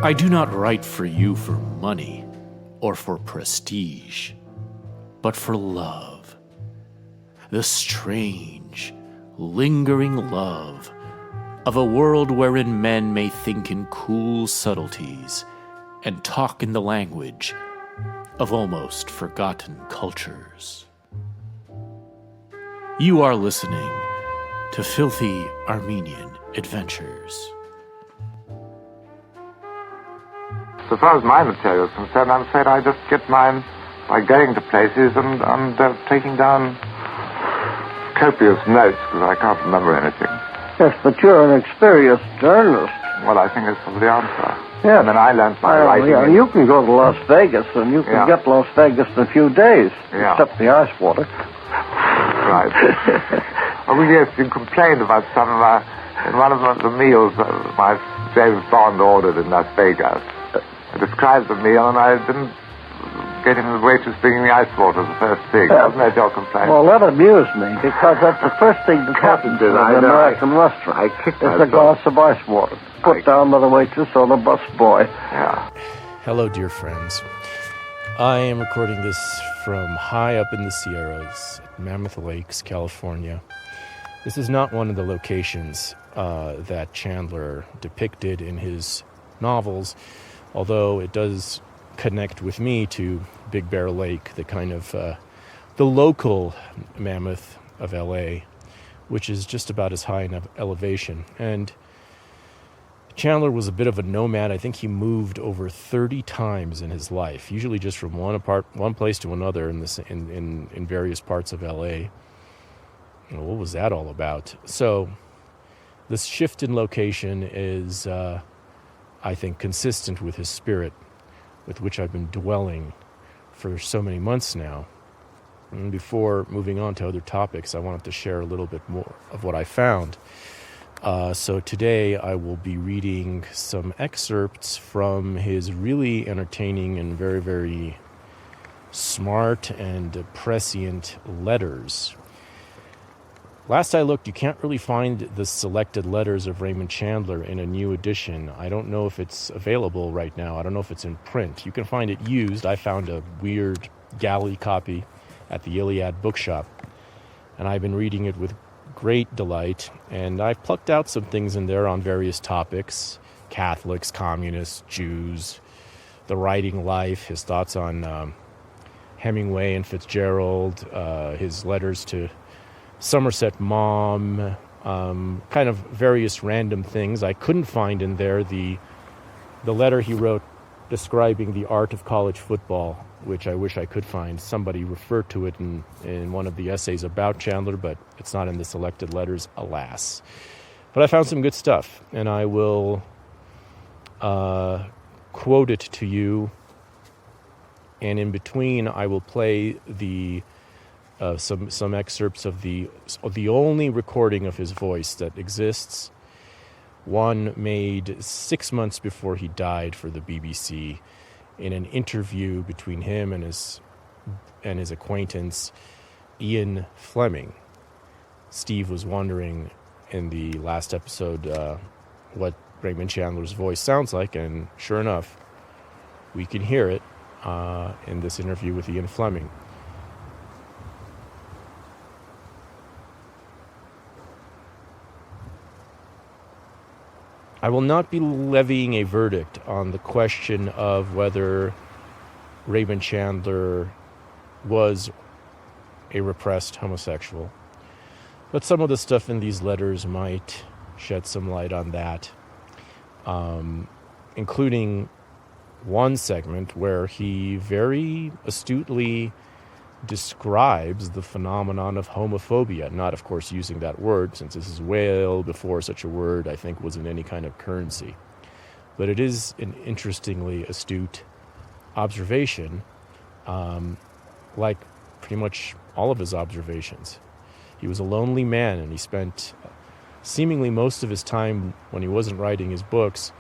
I do not write for you for money or for prestige, but for love. The strange, lingering love of a world wherein men may think in cool subtleties and talk in the language of almost forgotten cultures. You are listening to Filthy Armenian Adventures. So far as my material is concerned, I'm afraid I just get mine by going to places and taking down copious notes because I can't remember anything. Yes, but you're an experienced journalist. Well, I think it's the answer. Yeah. And then I learned my writing. Yeah, you can go to Las Vegas, and you can get Las Vegas in a few days, except the ice water. Right. Oh, yes, you complained about some in one of the meals my James Bond ordered in Las Vegas. I described the meal, and I didn't get him the waitress bringing the ice water the first thing. Wasn't that your complaint? Well, that amused me, because that's the first thing that happens in an American restaurant. I kicked it's a glass of ice water, put down by the waitress or the busboy. Yeah. Hello, dear friends. I am recording this from high up in the Sierras, at Mammoth Lakes, California. This is not one of the locations that Chandler depicted in his novels, although it does connect with me to Big Bear Lake, the kind of the local Mammoth of LA, which is just about as high in elevation. And Chandler was a bit of a nomad. I think he moved over 30 times in his life, usually just from one place to another in various parts of LA. What was that all about? So this shift in location is, I think, consistent with his spirit, with which I've been dwelling for so many months now. And before moving on to other topics, I wanted to share a little bit more of what I found. So today I will be reading some excerpts from his really entertaining and very, very smart and prescient letters. Last I looked, you can't really find the selected letters of Raymond Chandler in a new edition. I don't know if it's available right now. I don't know if it's in print. You can find it used. I found a weird galley copy at the Iliad bookshop, and I've been reading it with great delight, and I've plucked out some things in there on various topics: Catholics, communists, Jews, the writing life, his thoughts on Hemingway and Fitzgerald, his letters to Somerset Maugham, kind of various random things. I couldn't find in there the letter he wrote describing the art of college football, which I wish I could find. Somebody referred to it in one of the essays about Chandler, but it's not in the selected letters, alas. But I found some good stuff, and I will quote it to you, and in between I will play some excerpts of the only recording of his voice that exists, one made 6 months before he died for the BBC, in an interview between him and his acquaintance Ian Fleming. Steve was wondering in the last episode what Raymond Chandler's voice sounds like, and sure enough, we can hear it in this interview with Ian Fleming. I will not be levying a verdict on the question of whether Raymond Chandler was a repressed homosexual, but some of the stuff in these letters might shed some light on that, including one segment where he very astutely describes the phenomenon of homophobia, not of course using that word, since this is well before such a word I think was in any kind of currency, but it is an interestingly astute observation, like pretty much all of his observations. He was a lonely man, and he spent seemingly most of his time when he wasn't writing his books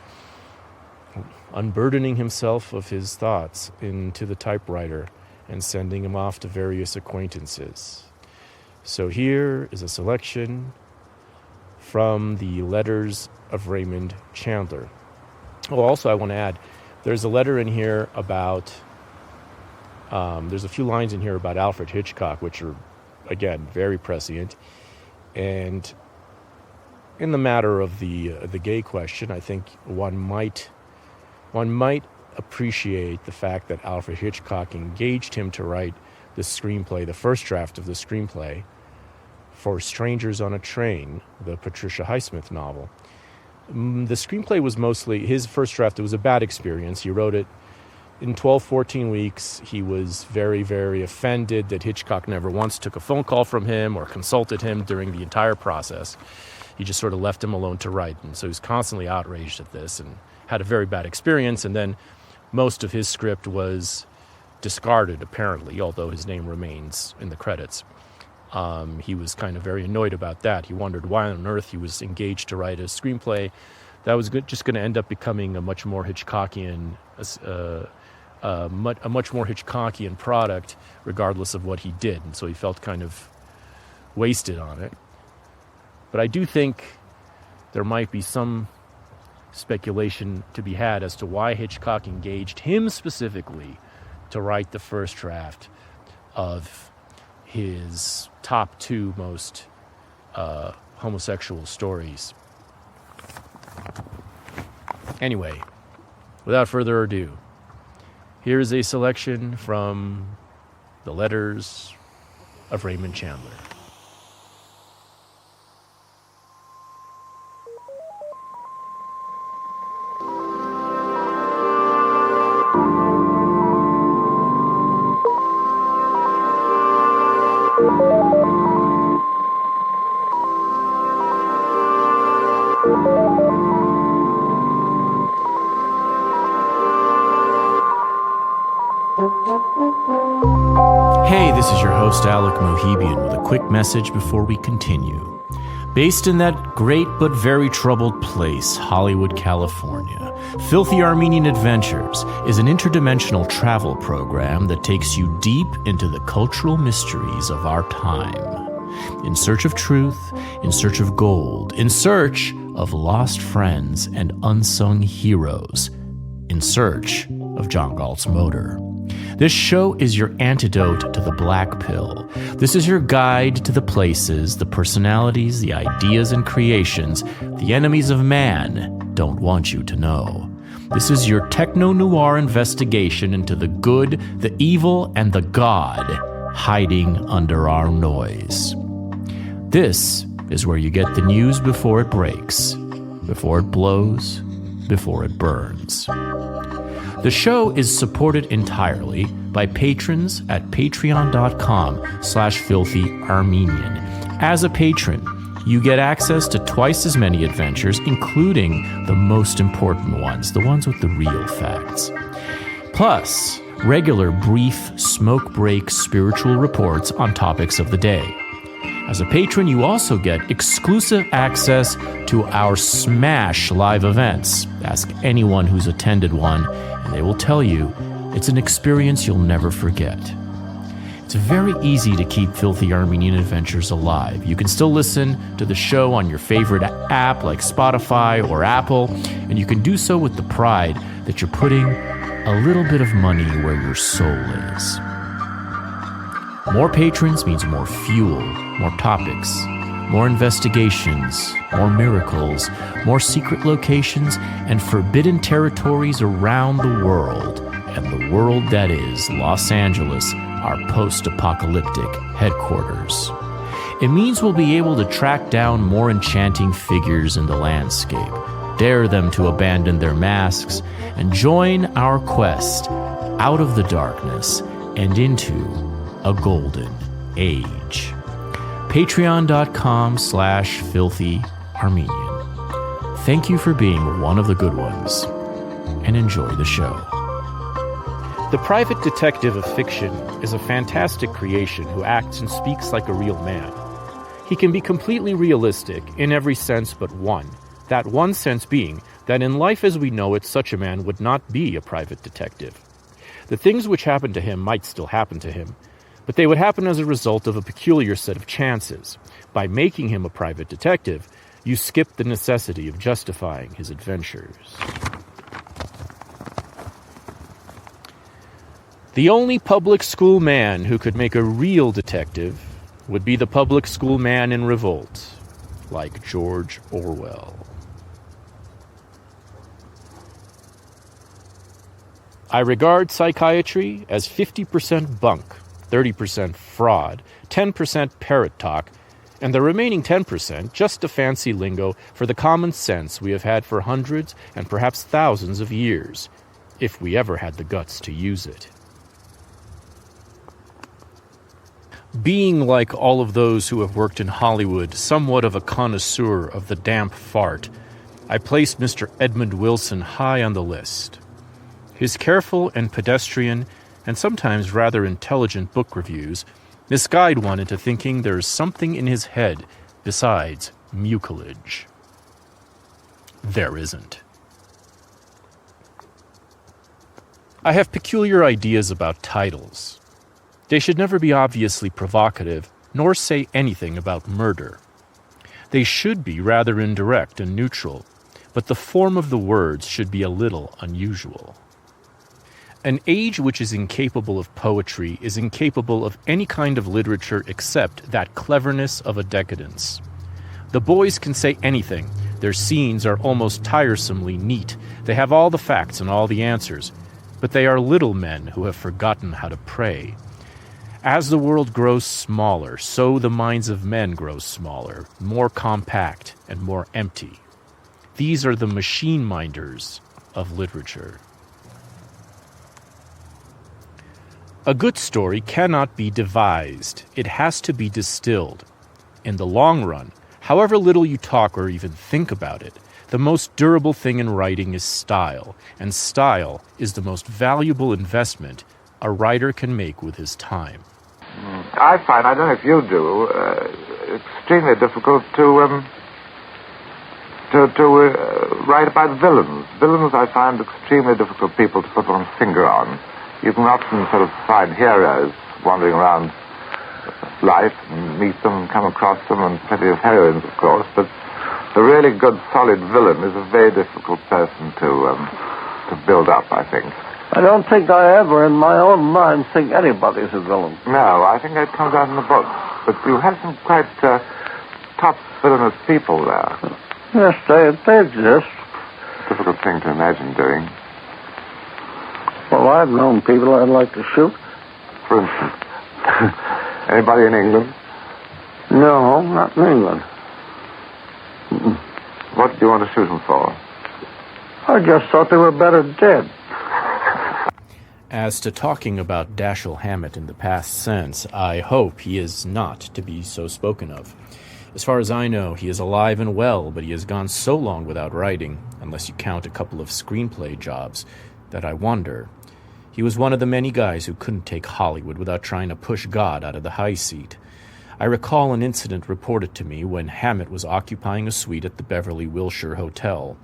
unburdening himself of his thoughts into the typewriter and sending him off to various acquaintances. So here is a selection from the letters of Raymond Chandler. Also, I want to add, there's a letter in here about, there's a few lines in here about Alfred Hitchcock, which are, again, very prescient. And in the matter of the gay question, I think one might appreciate the fact that Alfred Hitchcock engaged him to write the screenplay, the first draft of the screenplay, for Strangers on a Train, the Patricia Highsmith novel. The screenplay was mostly, his first draft, it was a bad experience. He wrote it in 12, 14 weeks. He was very, very offended that Hitchcock never once took a phone call from him or consulted him during the entire process. He just sort of left him alone to write. And so he was constantly outraged at this and had a very bad experience. And then most of his script was discarded, apparently, although his name remains in the credits. He was kind of very annoyed about that. He wondered why on earth he was engaged to write a screenplay that was just going to end up becoming a much more Hitchcockian, a much more Hitchcockian product, regardless of what he did. And so he felt kind of wasted on it. But I do think there might be some speculation to be had as to why Hitchcock engaged him specifically to write the first draft of his top 2 most homosexual stories. Anyway, without further ado, here's a selection from the letters of Raymond Chandler. Hey, this is your host, Alec Mohibian, with a quick message before we continue. Based in that great but very troubled place, Hollywood, California, Filthy Armenian Adventures is an interdimensional travel program that takes you deep into the cultural mysteries of our time. In search of truth, in search of gold, in search of lost friends and unsung heroes, in search of John Galt's motor. This show is your antidote to the black pill. This is your guide to the places, the personalities, the ideas and creations the enemies of man don't want you to know. This is your techno-noir investigation into the good, the evil, and the God hiding under our noise. This is where you get the news before it breaks, before it blows, before it burns. The show is supported entirely by patrons at patreon.com/filthyarmenian. As a patron, you get access to twice as many adventures, including the most important ones, the ones with the real facts. Plus, regular brief smoke break spiritual reports on topics of the day. As a patron, you also get exclusive access to our Smash live events. Ask anyone who's attended one, and they will tell you it's an experience you'll never forget. It's very easy to keep Filthy Armenian Adventures alive. You can still listen to the show on your favorite app like Spotify or Apple, and you can do so with the pride that you're putting a little bit of money where your soul is. More patrons means more fuel, more topics, more investigations, more miracles, more secret locations, and forbidden territories around the world, and the world that is Los Angeles, our post-apocalyptic headquarters. It means we'll be able to track down more enchanting figures in the landscape, dare them to abandon their masks, and join our quest out of the darkness and into a golden age. Patreon.com/filthyarmenian. Thank you for being one of the good ones, and enjoy the show. The private detective of fiction is a fantastic creation who acts and speaks like a real man. He can be completely realistic in every sense but one, that one sense being that in life as we know it, such a man would not be a private detective. The things which happen to him might still happen to him, but they would happen as a result of a peculiar set of chances. By making him a private detective, you skip the necessity of justifying his adventures. The only public school man who could make a real detective would be the public school man in revolt, like George Orwell. I regard psychiatry as 50% bunk, 30% fraud, 10% parrot talk, and the remaining 10% just a fancy lingo for the common sense we have had for hundreds and perhaps thousands of years, if we ever had the guts to use it. Being like all of those who have worked in Hollywood, somewhat of a connoisseur of the damp fart, I placed Mr. Edmund Wilson high on the list. His careful and pedestrian, and sometimes rather intelligent book reviews misguide one into thinking there is something in his head besides mucilage. There isn't. I have peculiar ideas about titles. They should never be obviously provocative, nor say anything about murder. They should be rather indirect and neutral, but the form of the words should be a little unusual. An age which is incapable of poetry is incapable of any kind of literature except that cleverness of a decadence. The boys can say anything. Their scenes are almost tiresomely neat. They have all the facts and all the answers, but they are little men who have forgotten how to pray. As the world grows smaller, so the minds of men grow smaller, more compact, and more empty. These are the machine minders of literature. A good story cannot be devised. It has to be distilled. In the long run, however little you talk or even think about it, the most durable thing in writing is style, and style is the most valuable investment a writer can make with his time. I find, I don't know if you do, extremely difficult to write about villains. Villains I find extremely difficult people to put one's finger on. You can often sort of find heroes wandering around life and meet them and come across them, and plenty of heroines, of course, but the really good, solid villain is a very difficult person to build up, I think. I don't think I ever, in my own mind, think anybody's a villain. No, I think that comes out in the book. But you have some quite tough, villainous people there. Yes, they exist. Difficult thing to imagine doing. Well, I've known people I'd like to shoot. For instance? Anybody in England? No, not in England. Mm-mm. What do you want to shoot them for? I just thought they were better dead. As to talking about Dashiell Hammett in the past sense, I hope he is not to be so spoken of. As far as I know, he is alive and well, but he has gone so long without writing, unless you count a couple of screenplay jobs, that I wonder. He was one of the many guys who couldn't take Hollywood without trying to push God out of the high seat. I recall an incident reported to me when Hammett was occupying a suite at the Beverly Wilshire Hotel.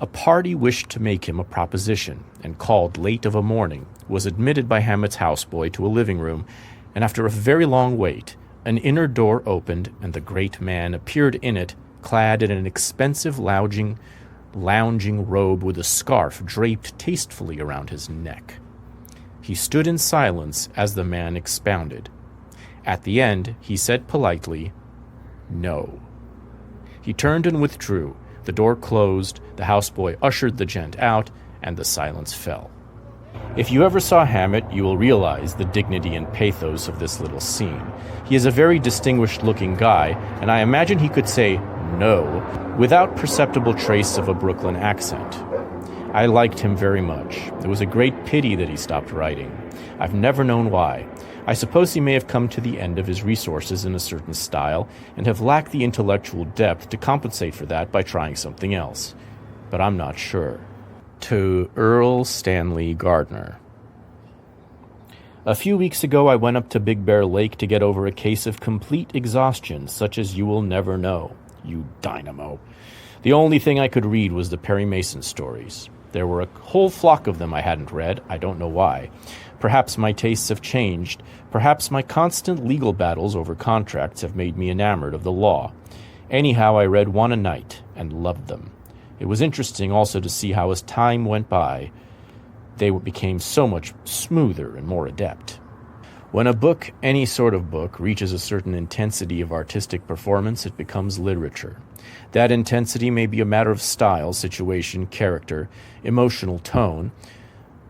A party wished to make him a proposition, and called late of a morning, was admitted by Hammett's houseboy to a living room, and after a very long wait, an inner door opened, and the great man appeared in it, clad in an expensive lounging robe with a scarf draped tastefully around his neck. He stood in silence as the man expounded. At the end, he said politely, "No." He turned and withdrew. The door closed, the houseboy ushered the gent out, and the silence fell. If you ever saw Hammett, you will realize the dignity and pathos of this little scene. He is a very distinguished-looking guy, and I imagine he could say "no" without perceptible trace of a Brooklyn accent. I liked him very much. It was a great pity that he stopped writing. I've never known why. I suppose he may have come to the end of his resources in a certain style and have lacked the intellectual depth to compensate for that by trying something else. But I'm not sure. To Earl Stanley Gardner. A few weeks ago I went up to Big Bear Lake to get over a case of complete exhaustion, such as you will never know, you dynamo. The only thing I could read was the Perry Mason stories. There were a whole flock of them I hadn't read. I don't know why. Perhaps my tastes have changed. Perhaps my constant legal battles over contracts have made me enamored of the law. Anyhow, I read one a night and loved them. It was interesting also to see how as time went by, they became so much smoother and more adept. When a book, any sort of book, reaches a certain intensity of artistic performance, it becomes literature. That intensity may be a matter of style, situation, character, emotional tone,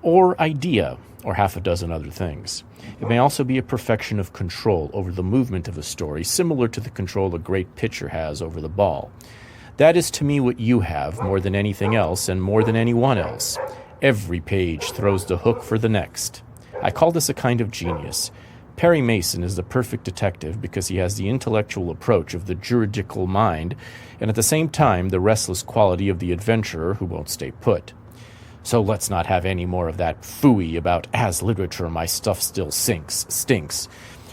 or idea, or half a dozen other things. It may also be a perfection of control over the movement of a story, similar to the control a great pitcher has over the ball. That is to me what you have more than anything else and more than anyone else. Every page throws the hook for the next. I call this a kind of genius. Perry Mason is the perfect detective because he has the intellectual approach of the juridical mind and at the same time the restless quality of the adventurer who won't stay put. So let's not have any more of that phooey about, as literature, my stuff still stinks.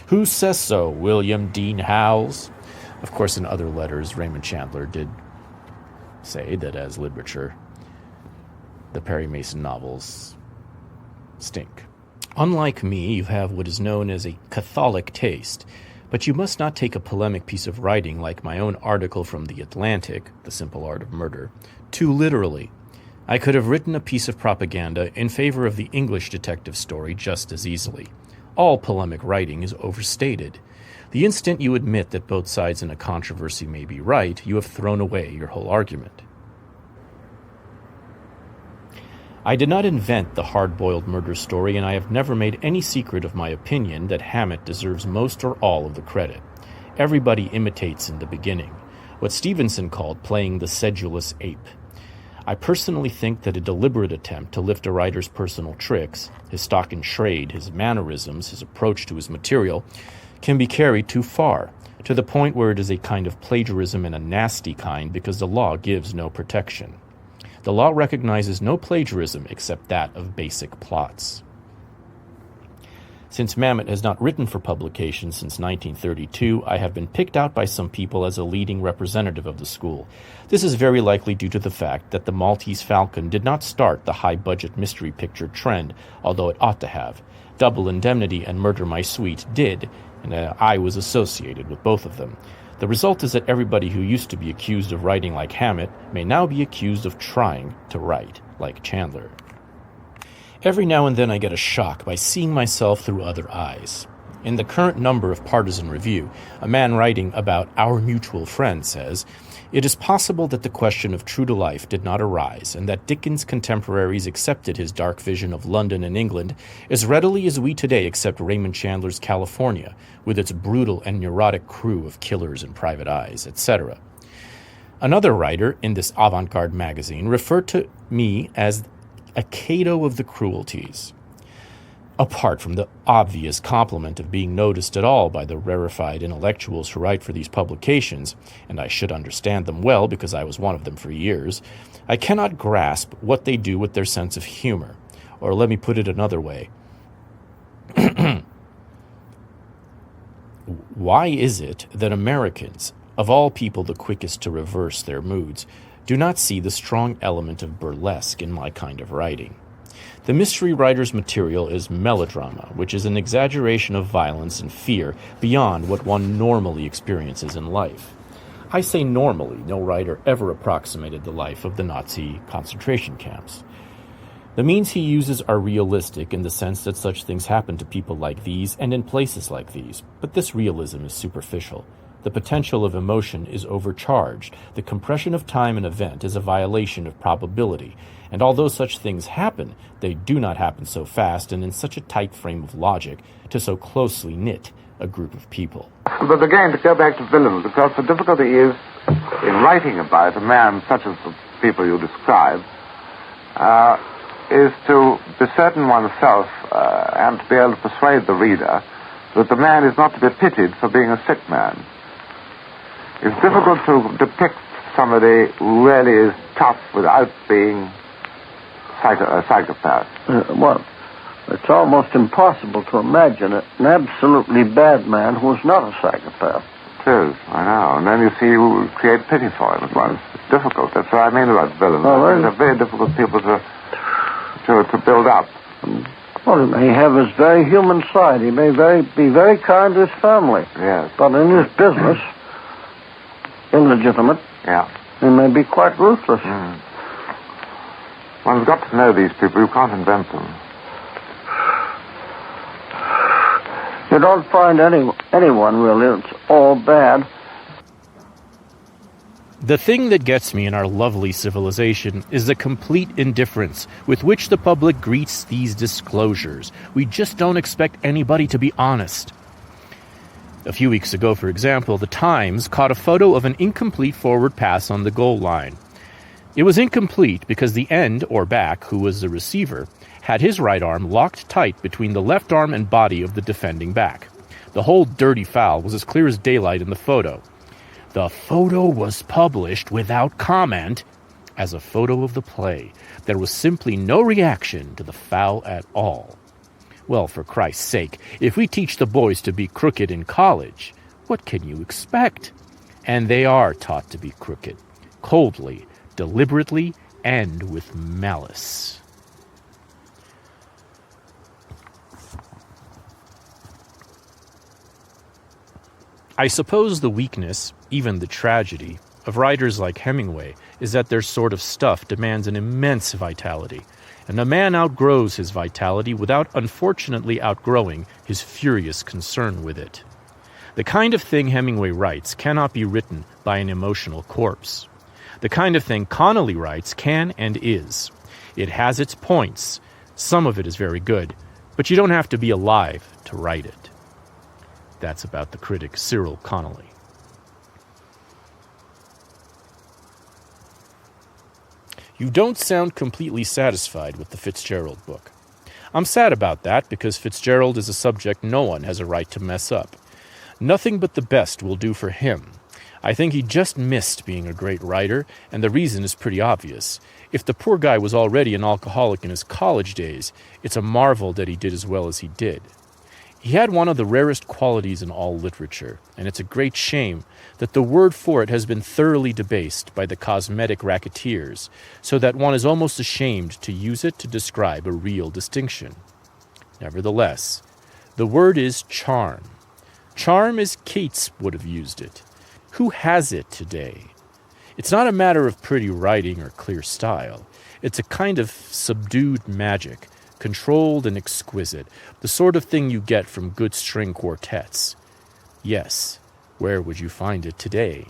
Who says so, William Dean Howells? Of course, in other letters, Raymond Chandler did say that as literature, the Perry Mason novels stink. Unlike me, you have what is known as a Catholic taste, but you must not take a polemic piece of writing like my own article from The Atlantic, The Simple Art of Murder, too literally. I could have written a piece of propaganda in favor of the English detective story just as easily. All polemic writing is overstated. The instant you admit that both sides in a controversy may be right, you have thrown away your whole argument. I did not invent the hard-boiled murder story, and I have never made any secret of my opinion that Hammett deserves most or all of the credit. Everybody imitates in the beginning, what Stevenson called playing the sedulous ape. I personally think that a deliberate attempt to lift a writer's personal tricks, his stock in trade, his mannerisms, his approach to his material, can be carried too far, to the point where it is a kind of plagiarism and a nasty kind because the law gives no protection. The law recognizes no plagiarism except that of basic plots. Since Hammett has not written for publication since 1932, I have been picked out by some people as a leading representative of the school. This is very likely due to the fact that The Maltese Falcon did not start the high-budget mystery picture trend, although it ought to have. Double Indemnity and Murder My Sweet did, and I was associated with both of them. The result is that everybody who used to be accused of writing like Hammett may now be accused of trying to write like Chandler. Every now and then I get a shock by seeing myself through other eyes. In the current number of Partisan Review, a man writing about our mutual friend says, "It is possible that the question of true to life did not arise, and that Dickens' contemporaries accepted his dark vision of London and England as readily as we today accept Raymond Chandler's California, with its brutal and neurotic crew of killers and private eyes, etc." Another writer in this avant-garde magazine referred to me as a Cato of the cruelties. Apart from the obvious compliment of being noticed at all by the rarefied intellectuals who write for these publications, and I should understand them well because I was one of them for years, I cannot grasp what they do with their sense of humor. Or let me put it another way. Why is it that Americans, of all people the quickest to reverse their moods, do not see the strong element of burlesque in my kind of writing? The mystery writer's material is melodrama, which is an exaggeration of violence and fear beyond what one normally experiences in life. I say normally, no writer ever approximated the life of the Nazi concentration camps. The means he uses are realistic in the sense that such things happen to people like these and in places like these, but this realism is superficial. The potential of emotion is overcharged. The compression of time and event is a violation of probability. And although such things happen, they do not happen so fast and in such a tight frame of logic to so closely knit a group of people. But again, to go back to villains, because the difficulty is in writing about a man such as the people you describe, is to be certain oneself and to be able to persuade the reader that the man is not to be pitied for being a sick man. It's difficult to depict somebody who really is tough without being a psychopath. Well, it's almost impossible to imagine an absolutely bad man who is not a psychopath. It is, I know. And then you see you create pity for him at once. It's difficult. That's what I mean about villains. They're very difficult people to build up. Well, he may have his very human side. He may be very kind to his family. Yes. But in his business, illegitimate, yeah, he may be quite ruthless. Mm. One's got to know these people. You can't invent them. You don't find anyone really. It's all bad. The thing that gets me in our lovely civilization is the complete indifference with which the public greets these disclosures. We just don't expect anybody to be honest. A few weeks ago, for example, the Times caught a photo of an incomplete forward pass on the goal line. It was incomplete because the end, or back, who was the receiver, had his right arm locked tight between the left arm and body of the defending back. The whole dirty foul was as clear as daylight in the photo. The photo was published without comment as a photo of the play. There was simply no reaction to the foul at all. Well, for Christ's sake, if we teach the boys to be crooked in college, what can you expect? And they are taught to be crooked, coldly, deliberately, and with malice. I suppose the weakness, even the tragedy, of writers like Hemingway is that their sort of stuff demands an immense vitality, and a man outgrows his vitality without unfortunately outgrowing his furious concern with it. The kind of thing Hemingway writes cannot be written by an emotional corpse. The kind of thing Connolly writes can and is. It has its points. Some of it is very good, but you don't have to be alive to write it. That's about the critic Cyril Connolly. You don't sound completely satisfied with the Fitzgerald book. I'm sad about that because Fitzgerald is a subject no one has a right to mess up. Nothing but the best will do for him. I think he just missed being a great writer, and the reason is pretty obvious. If the poor guy was already an alcoholic in his college days, it's a marvel that he did as well as he did. He had one of the rarest qualities in all literature, and it's a great shame that the word for it has been thoroughly debased by the cosmetic racketeers, so that one is almost ashamed to use it to describe a real distinction. Nevertheless, the word is charm. Charm as Keats would have used it. Who has it today? It's not a matter of pretty writing or clear style. It's a kind of subdued magic, controlled and exquisite, the sort of thing you get from good string quartets. Yes, where would you find it today?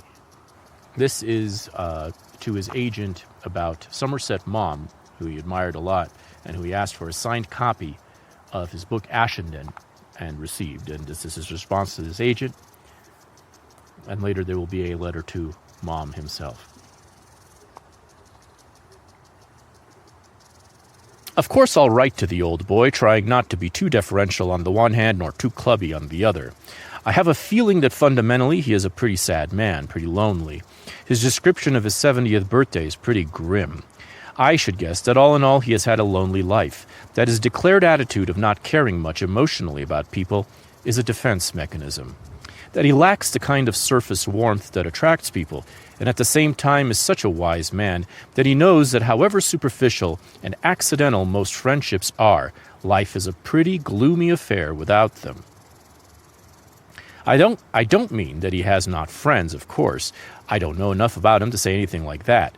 This is to his agent about Somerset Maugham, who he admired a lot, and who he asked for a signed copy of his book Ashendon, and received. And this is his response to his agent. And later there will be a letter to Maugham himself. Of course I'll write to the old boy, trying not to be too deferential on the one hand nor too clubby on the other. I have a feeling that fundamentally he is a pretty sad man, pretty lonely. His description of his 70th birthday is pretty grim. I should guess that all in all he has had a lonely life, that his declared attitude of not caring much emotionally about people is a defense mechanism, that he lacks the kind of surface warmth that attracts people, and at the same time is such a wise man that he knows that however superficial and accidental most friendships are, life is a pretty gloomy affair without them. I don't mean that he has not friends, of course. I don't know enough about him to say anything like that.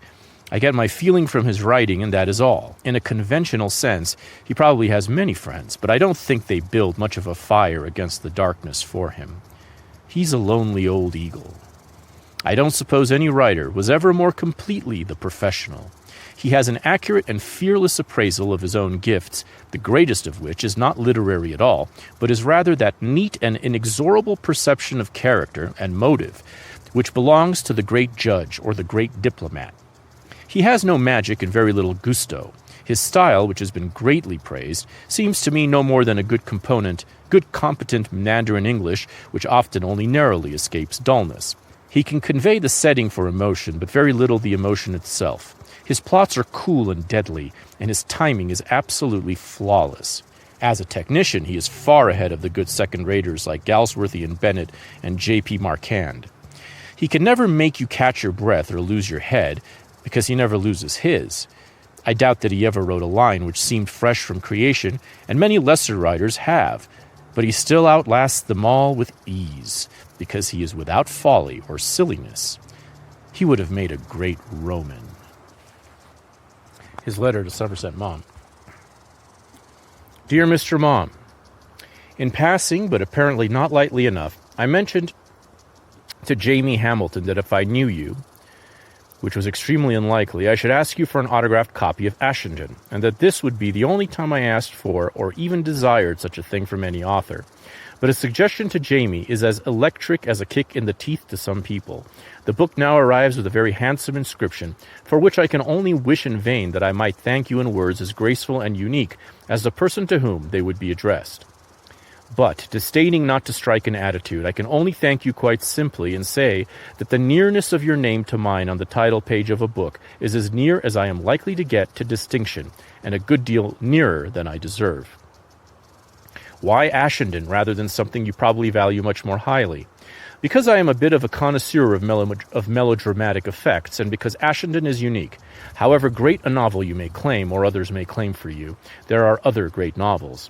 I get my feeling from his writing, and that is all. In a conventional sense, he probably has many friends, but I don't think they build much of a fire against the darkness for him. He's a lonely old eagle. I don't suppose any writer was ever more completely the professional. He has an accurate and fearless appraisal of his own gifts, the greatest of which is not literary at all, but is rather that neat and inexorable perception of character and motive which belongs to the great judge or the great diplomat. He has no magic and very little gusto. His style, which has been greatly praised, seems to me no more than a good competent Mandarin English, which often only narrowly escapes dullness. He can convey the setting for emotion, but very little the emotion itself. His plots are cool and deadly, and his timing is absolutely flawless. As a technician, he is far ahead of the good second-raters like Galsworthy and Bennett and J.P. Marquand. He can never make you catch your breath or lose your head, because he never loses his. I doubt that he ever wrote a line which seemed fresh from creation, and many lesser writers have, but he still outlasts them all with ease, because he is without folly or silliness. He would have made a great Roman. his letter to Somerset Maugham. Dear Mr. Maugham, in passing, but apparently not lightly enough, I mentioned to Jamie Hamilton that if I knew you, which was extremely unlikely, I should ask you for an autographed copy of Ashenden, and that this would be the only time I asked for or even desired such a thing from any author. But a suggestion to Jamie is as electric as a kick in the teeth to some people. The book now arrives with a very handsome inscription, for which I can only wish in vain that I might thank you in words as graceful and unique as the person to whom they would be addressed. But, disdaining not to strike an attitude, I can only thank you quite simply and say that the nearness of your name to mine on the title page of a book is as near as I am likely to get to distinction, and a good deal nearer than I deserve. Why Ashenden rather than something you probably value much more highly? Because I am a bit of a connoisseur of melodramatic effects, and because Ashenden is unique. However great a novel you may claim, or others may claim for you, there are other great novels.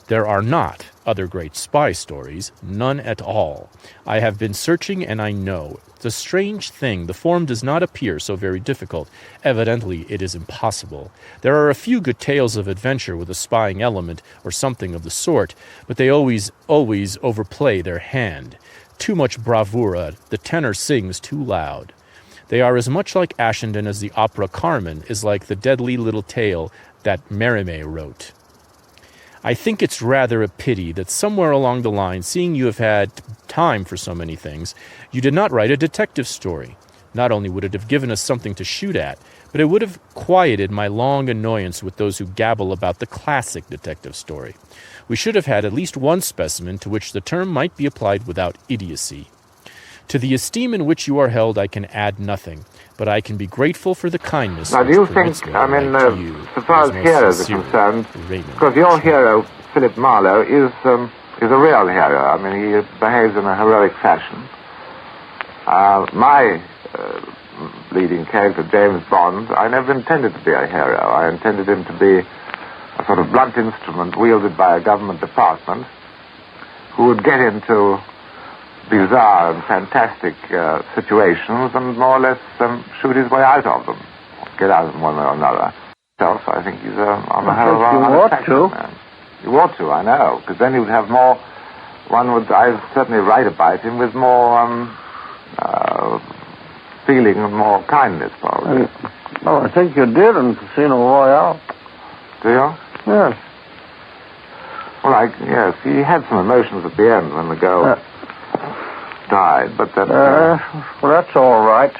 There are not other great spy stories, none at all. I have been searching, and I know. It's a strange thing. The form does not appear so very difficult. Evidently, it is impossible. There are a few good tales of adventure with a spying element, or something of the sort, but they always overplay their hand. Too much bravura, the tenor sings too loud. They are as much like Ashenden as the opera Carmen is like the deadly little tale that Mérimée wrote. I think it's rather a pity that somewhere along the line, seeing you have had time for so many things, you did not write a detective story. Not only would it have given us something to shoot at, but it would have quieted my long annoyance with those who gabble about the classic detective story. We should have had at least one specimen to which the term might be applied without idiocy. To the esteem in which you are held I can add nothing, but I can be grateful for the kindness. Now, do you think, so far as heroes are concerned, because your hero, Philip Marlowe, is a real hero. I mean, he behaves in a heroic fashion. My leading character, James Bond, I never intended to be a hero. I intended him to be a sort of blunt instrument wielded by a government department who would get into bizarre and fantastic situations and more or less shoot his way out of them, get out of them one way or another. So I think he's on the whole you ought to. Man. You ought to, I know, because then he would have more. I certainly write about him with more feeling and more kindness, probably. I think you did in Casino Royale. Do you? Yes. Well, yes, he had some emotions at the end when the girl died, but that... well, that's all right.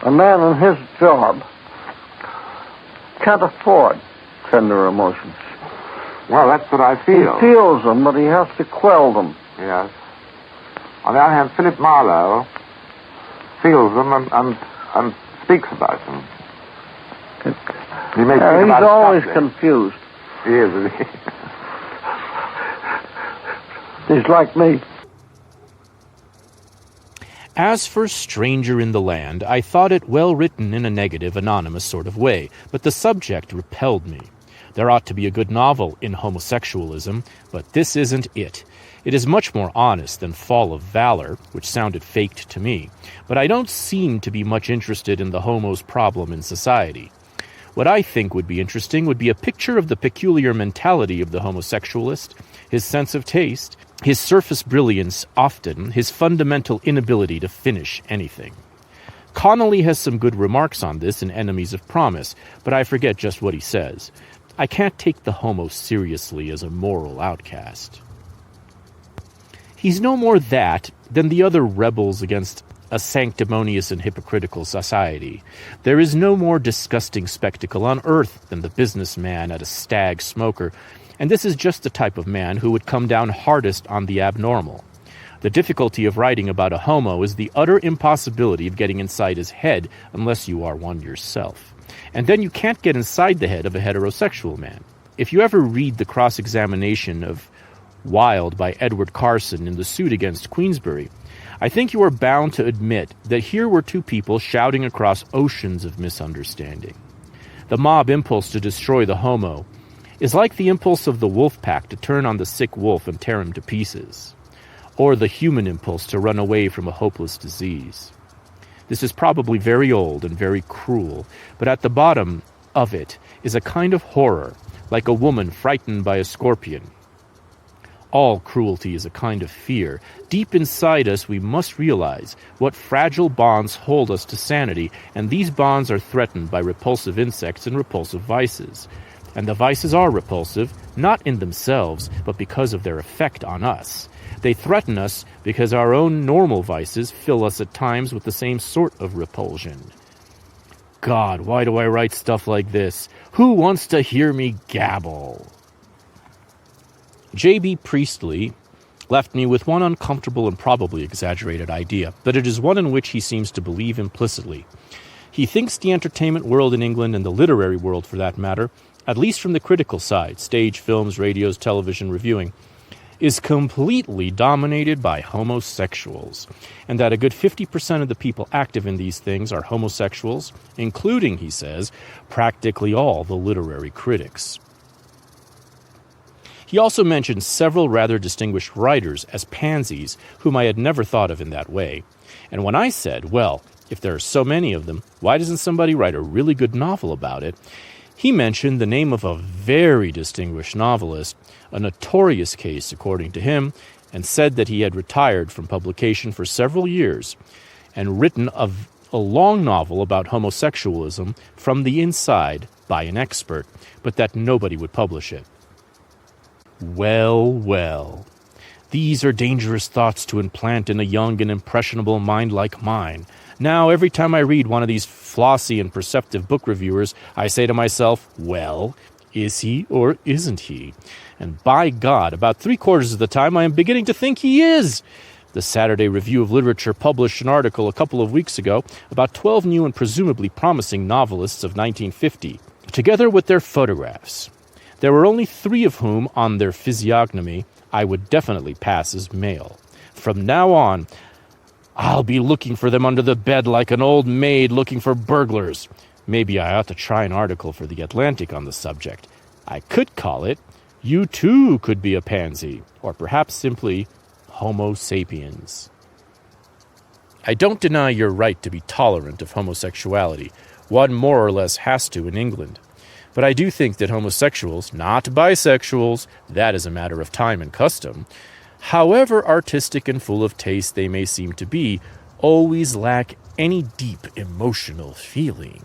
A man in his job can't afford tender emotions. Well, that's what I feel. He feels them, but he has to quell them. Yes. On the other hand, Philip Marlowe feels them and speaks about them. He's always confused. He is, isn't he? He's like me. As for Stranger in the Land, I thought it well written in a negative, anonymous sort of way, but the subject repelled me. There ought to be a good novel in homosexualism, but this isn't it. It is much more honest than Fall of Valor, which sounded faked to me, but I don't seem to be much interested in the homo's problem in society. What I think would be interesting would be a picture of the peculiar mentality of the homosexualist, his sense of taste, his surface brilliance often, his fundamental inability to finish anything. Connolly has some good remarks on this in Enemies of Promise, but I forget just what he says. I can't take the homo seriously as a moral outcast. He's no more that than the other rebels against a sanctimonious and hypocritical society. There is no more disgusting spectacle on earth than the businessman at a stag smoker, and this is just the type of man who would come down hardest on the abnormal. The difficulty of writing about a homo is the utter impossibility of getting inside his head unless you are one yourself. And then you can't get inside the head of a heterosexual man. If you ever read the cross-examination of Wilde by Edward Carson in the suit against Queensberry, I think you are bound to admit that here were two people shouting across oceans of misunderstanding. The mob impulse to destroy the homo is like the impulse of the wolf pack to turn on the sick wolf and tear him to pieces, or the human impulse to run away from a hopeless disease. This is probably very old and very cruel, but at the bottom of it is a kind of horror, like a woman frightened by a scorpion. All cruelty is a kind of fear. Deep inside us, we must realize what fragile bonds hold us to sanity, and these bonds are threatened by repulsive insects and repulsive vices. And the vices are repulsive, not in themselves, but because of their effect on us. They threaten us because our own normal vices fill us at times with the same sort of repulsion. God, why do I write stuff like this? Who wants to hear me gabble? J.B. Priestley left me with one uncomfortable and probably exaggerated idea, but it is one in which he seems to believe implicitly. He thinks the entertainment world in England, and the literary world for that matter, at least from the critical side, stage, films, radios, television, reviewing, is completely dominated by homosexuals, and that a good 50% of the people active in these things are homosexuals, including, he says, practically all the literary critics. He also mentioned several rather distinguished writers as pansies, whom I had never thought of in that way. And when I said, well, if there are so many of them, why doesn't somebody write a really good novel about it? He mentioned the name of a very distinguished novelist, a notorious case according to him, and said that he had retired from publication for several years and written a long novel about homosexualism from the inside by an expert, but that nobody would publish it. Well, well, these are dangerous thoughts to implant in a young and impressionable mind like mine. Now, every time I read one of these flossy and perceptive book reviewers, I say to myself, well, is he or isn't he? And by God, about 3/4 of the time I am beginning to think he is. The Saturday Review of Literature published an article a couple of weeks ago about 12 new and presumably promising novelists of 1950, together with their photographs. There were only 3 of whom, on their physiognomy, I would definitely pass as male. From now on, I'll be looking for them under the bed like an old maid looking for burglars. Maybe I ought to try an article for The Atlantic on the subject. I could call it, You Too Could Be a Pansy, or perhaps simply Homo Sapiens. I don't deny your right to be tolerant of homosexuality. One more or less has to in England. But I do think that homosexuals, not bisexuals, that is a matter of time and custom, however artistic and full of taste they may seem to be, always lack any deep emotional feeling.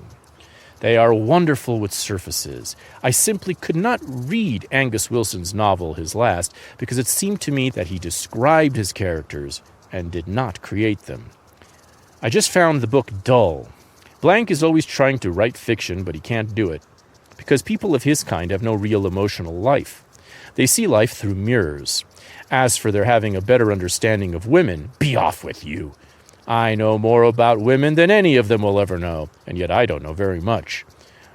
They are wonderful with surfaces. I simply could not read Angus Wilson's novel, his last, because it seemed to me that he described his characters and did not create them. I just found the book dull. Blank is always trying to write fiction, but he can't do it, because people of his kind have no real emotional life. They see life through mirrors. As for their having a better understanding of women, be off with you. I know more about women than any of them will ever know, and yet I don't know very much.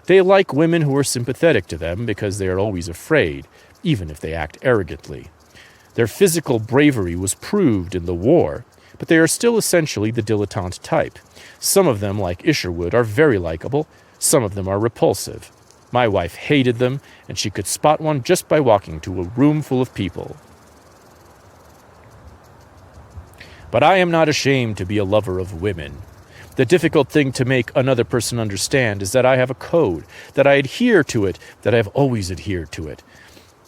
They like women who are sympathetic to them because they are always afraid, even if they act arrogantly. Their physical bravery was proved in the war, but they are still essentially the dilettante type. Some of them, like Isherwood, are very likable. Some of them are repulsive. My wife hated them, and she could spot one just by walking to a room full of people. But I am not ashamed to be a lover of women. The difficult thing to make another person understand is that I have a code, that I adhere to it, that I have always adhered to it.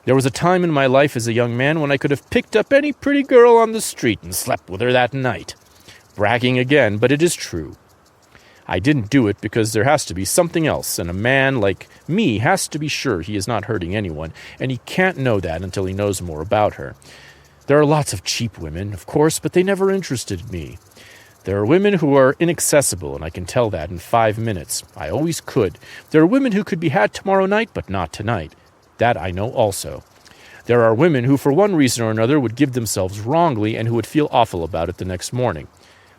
There was a time in my life as a young man when I could have picked up any pretty girl on the street and slept with her that night. Bragging again, but it is true. I didn't do it because there has to be something else, and a man like me has to be sure he is not hurting anyone, and he can't know that until he knows more about her. There are lots of cheap women, of course, but they never interested me. There are women who are inaccessible, and I can tell that in 5 minutes. I always could. There are women who could be had tomorrow night, but not tonight. That I know also. There are women who, for one reason or another, would give themselves wrongly and who would feel awful about it the next morning.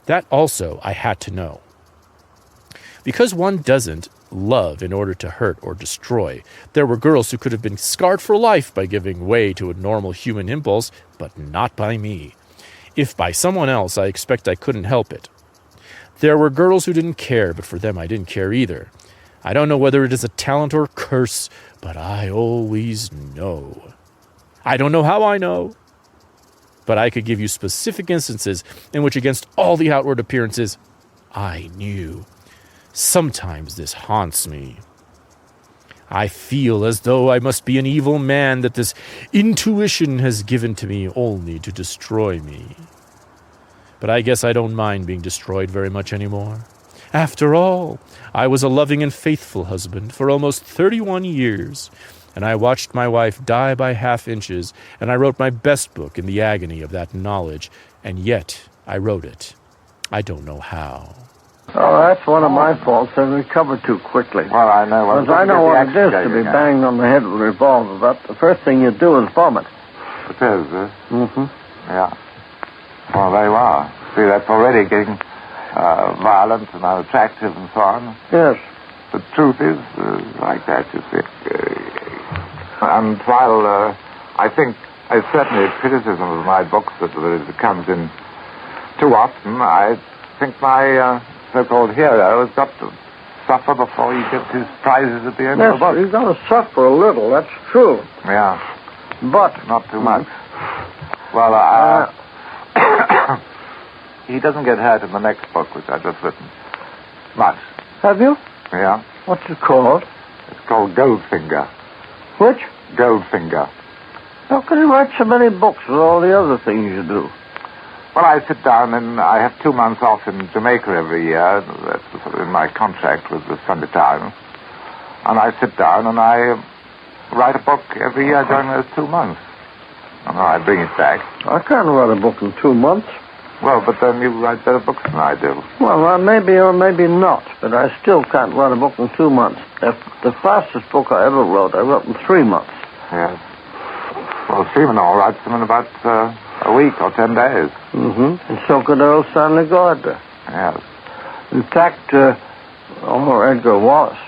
That also I had to know. Because one doesn't love in order to hurt or destroy. There were girls who could have been scarred for life by giving way to a normal human impulse, but not by me. If by someone else, I expect I couldn't help it. There were girls who didn't care, but for them I didn't care either. I don't know whether it is a talent or a curse, but I always know. I don't know how I know, but I could give you specific instances in which, against all the outward appearances, I knew. Sometimes this haunts me. I feel as though I must be an evil man that this intuition has given to me only to destroy me. But I guess I don't mind being destroyed very much anymore. After all, I was a loving and faithful husband for almost 31 years, and I watched my wife die by half inches, and I wrote my best book in the agony of that knowledge, and yet I wrote it. I don't know how. Oh, that's one of my faults. I recovered too quickly. Well, I know. Well, because I know what it is to be banged on the head with a revolver. But the first thing you do is vomit. It is, Mm-hmm. Yeah. Well, there you are. See, that's already getting violent and unattractive and so on. Yes. The truth is like that, you see. And while I think there's certainly a criticism of my books that it comes in too often, I think my so-called hero has got to suffer before he gets his prizes at the end of the book. Yes, he's got to suffer a little, that's true. Yeah. But... not too much. Well, he doesn't get hurt in the next book, which I've just written. Much. Have you? Yeah. What's it called? It's called Goldfinger. Which? Goldfinger. How can you write so many books with all the other things you do? Well, I sit down and I have 2 months off in Jamaica every year. That's sort of in my contract with the Sunday Times. And I sit down and I write a book every year during those 2 months. And then I bring it back. I can't write a book in 2 months. Well, but then you write better books than I do. Well, maybe or maybe not, but I still can't write a book in 2 months. The fastest book I ever wrote, I wrote in 3 months. Yes. Well, Seamanall writes them in about a week or 10 days. Mm-hmm. And so could Earl Stanley Gardner. Yes. In fact, or Edgar Wallace.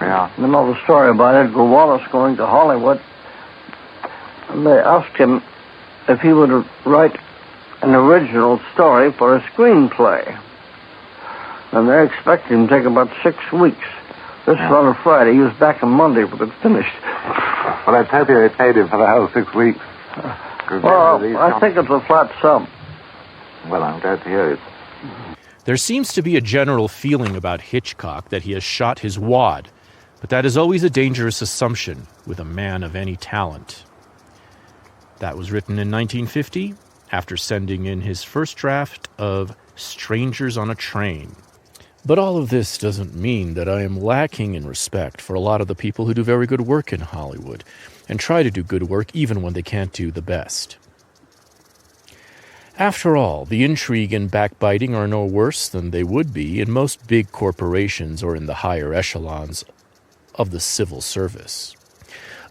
Yeah. You know the story about Edgar Wallace going to Hollywood, and they asked him if he would write an original story for a screenplay. And they expected him to take about 6 weeks. This was on a Friday. He was back on Monday with it finished. Well, I hope they paid him for the whole 6 weeks. Well, I think it's a flat sum. Well, I'm glad to hear it. There seems to be a general feeling about Hitchcock that he has shot his wad, but that is always a dangerous assumption with a man of any talent. That was written in 1950, after sending in his first draft of Strangers on a Train. But all of this doesn't mean that I am lacking in respect for a lot of the people who do very good work in Hollywood, and try to do good work even when they can't do the best. After all, the intrigue and backbiting are no worse than they would be in most big corporations or in the higher echelons of the civil service.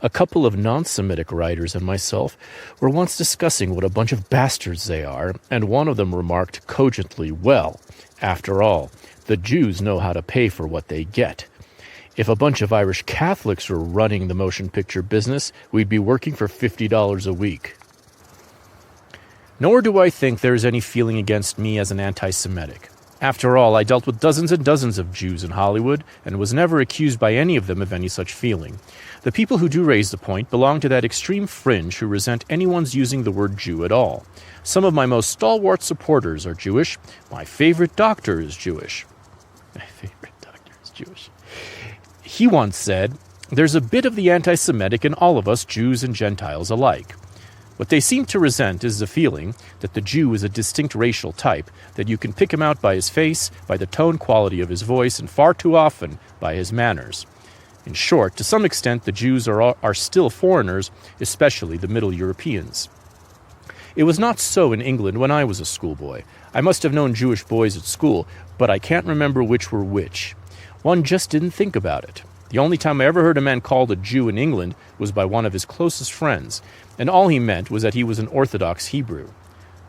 A couple of non-Semitic writers and myself were once discussing what a bunch of bastards they are, and one of them remarked cogently, well, after all, the Jews know how to pay for what they get. If a bunch of Irish Catholics were running the motion picture business, we'd be working for $50 a week. Nor do I think there is any feeling against me as an anti-Semitic. After all, I dealt with dozens and dozens of Jews in Hollywood, and was never accused by any of them of any such feeling. The people who do raise the point belong to that extreme fringe who resent anyone's using the word Jew at all. Some of my most stalwart supporters are Jewish. My favorite doctor is Jewish. He once said, "There's a bit of the anti-Semitic in all of us, Jews and Gentiles alike." What they seem to resent is the feeling that the Jew is a distinct racial type, that you can pick him out by his face, by the tone quality of his voice, and far too often by his manners. In short, to some extent, the Jews are still foreigners, especially the Middle Europeans. It was not so in England when I was a schoolboy. I must have known Jewish boys at school, but I can't remember which were which. One just didn't think about it. The only time I ever heard a man called a Jew in England was by one of his closest friends, and all he meant was that he was an Orthodox Hebrew.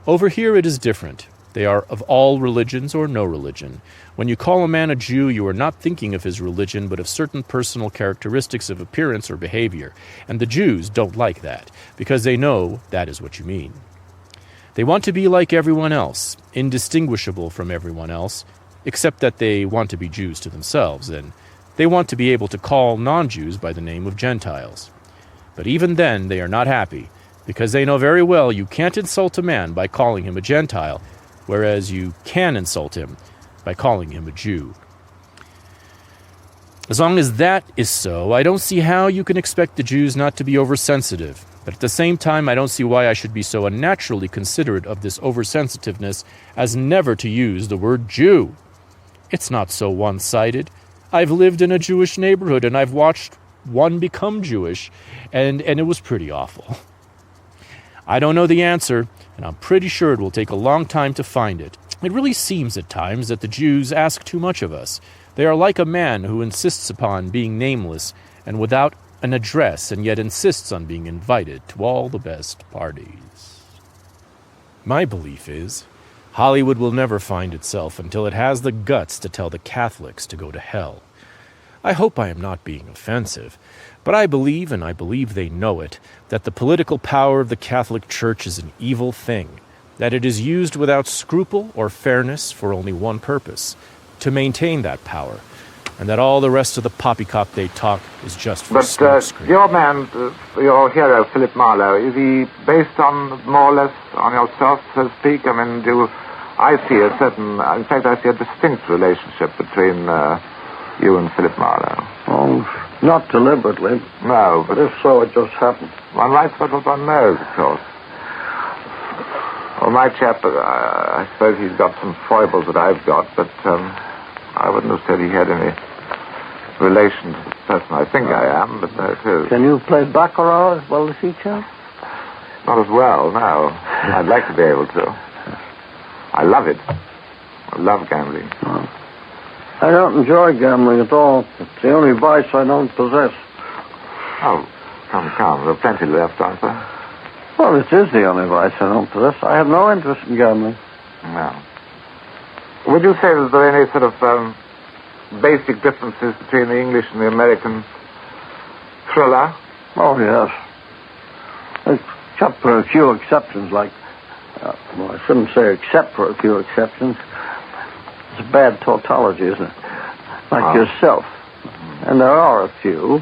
Over here it is different. They are of all religions or no religion. When you call a man a Jew, you are not thinking of his religion, but of certain personal characteristics of appearance or behavior, and the Jews don't like that, because they know that is what you mean. They want to be like everyone else, indistinguishable from everyone else, except that they want to be Jews to themselves, and they want to be able to call non-Jews by the name of Gentiles. But even then, they are not happy, because they know very well you can't insult a man by calling him a Gentile, whereas you can insult him by calling him a Jew. As long as that is so, I don't see how you can expect the Jews not to be oversensitive. But at the same time, I don't see why I should be so unnaturally considerate of this oversensitiveness as never to use the word Jew. It's not so one-sided. I've lived in a Jewish neighborhood, and I've watched one become Jewish, and it was pretty awful. I don't know the answer, and I'm pretty sure it will take a long time to find it. It really seems at times that the Jews ask too much of us. They are like a man who insists upon being nameless and without an address, and yet insists on being invited to all the best parties. My belief is, Hollywood will never find itself until it has the guts to tell the Catholics to go to hell. I hope I am not being offensive, but I believe, and I believe they know it, that the political power of the Catholic Church is an evil thing, that it is used without scruple or fairness for only one purpose, to maintain that power, and that all the rest of the poppycock they talk is just for smokescreen. Your man, your hero, Philip Marlowe, is he based on, more or less, on yourself, so to speak? I mean, I see a certain, in fact, I see a distinct relationship between you and Philip Marlowe. Oh, not deliberately. No, but if so, it just happened. One writes what one knows, of course. Well, my chap, I suppose he's got some foibles that I've got, but I wouldn't have said he had any relation to the person I think I am, but there it is. Can you play baccarat as well as he can? Not as well, no. I'd like to be able to. I love it. I love gambling. Oh. I don't enjoy gambling at all. It's the only vice I don't possess. Oh, come. There are plenty left, aren't there? Well, it is the only vice I don't possess. I have no interest in gambling. No. Would you say that there are any sort of basic differences between the English and the American thriller? Oh, yes. Except for a few exceptions, like... well, I shouldn't say except for a few exceptions. It's a bad tautology, isn't it? Like yourself. Mm-hmm. And there are a few.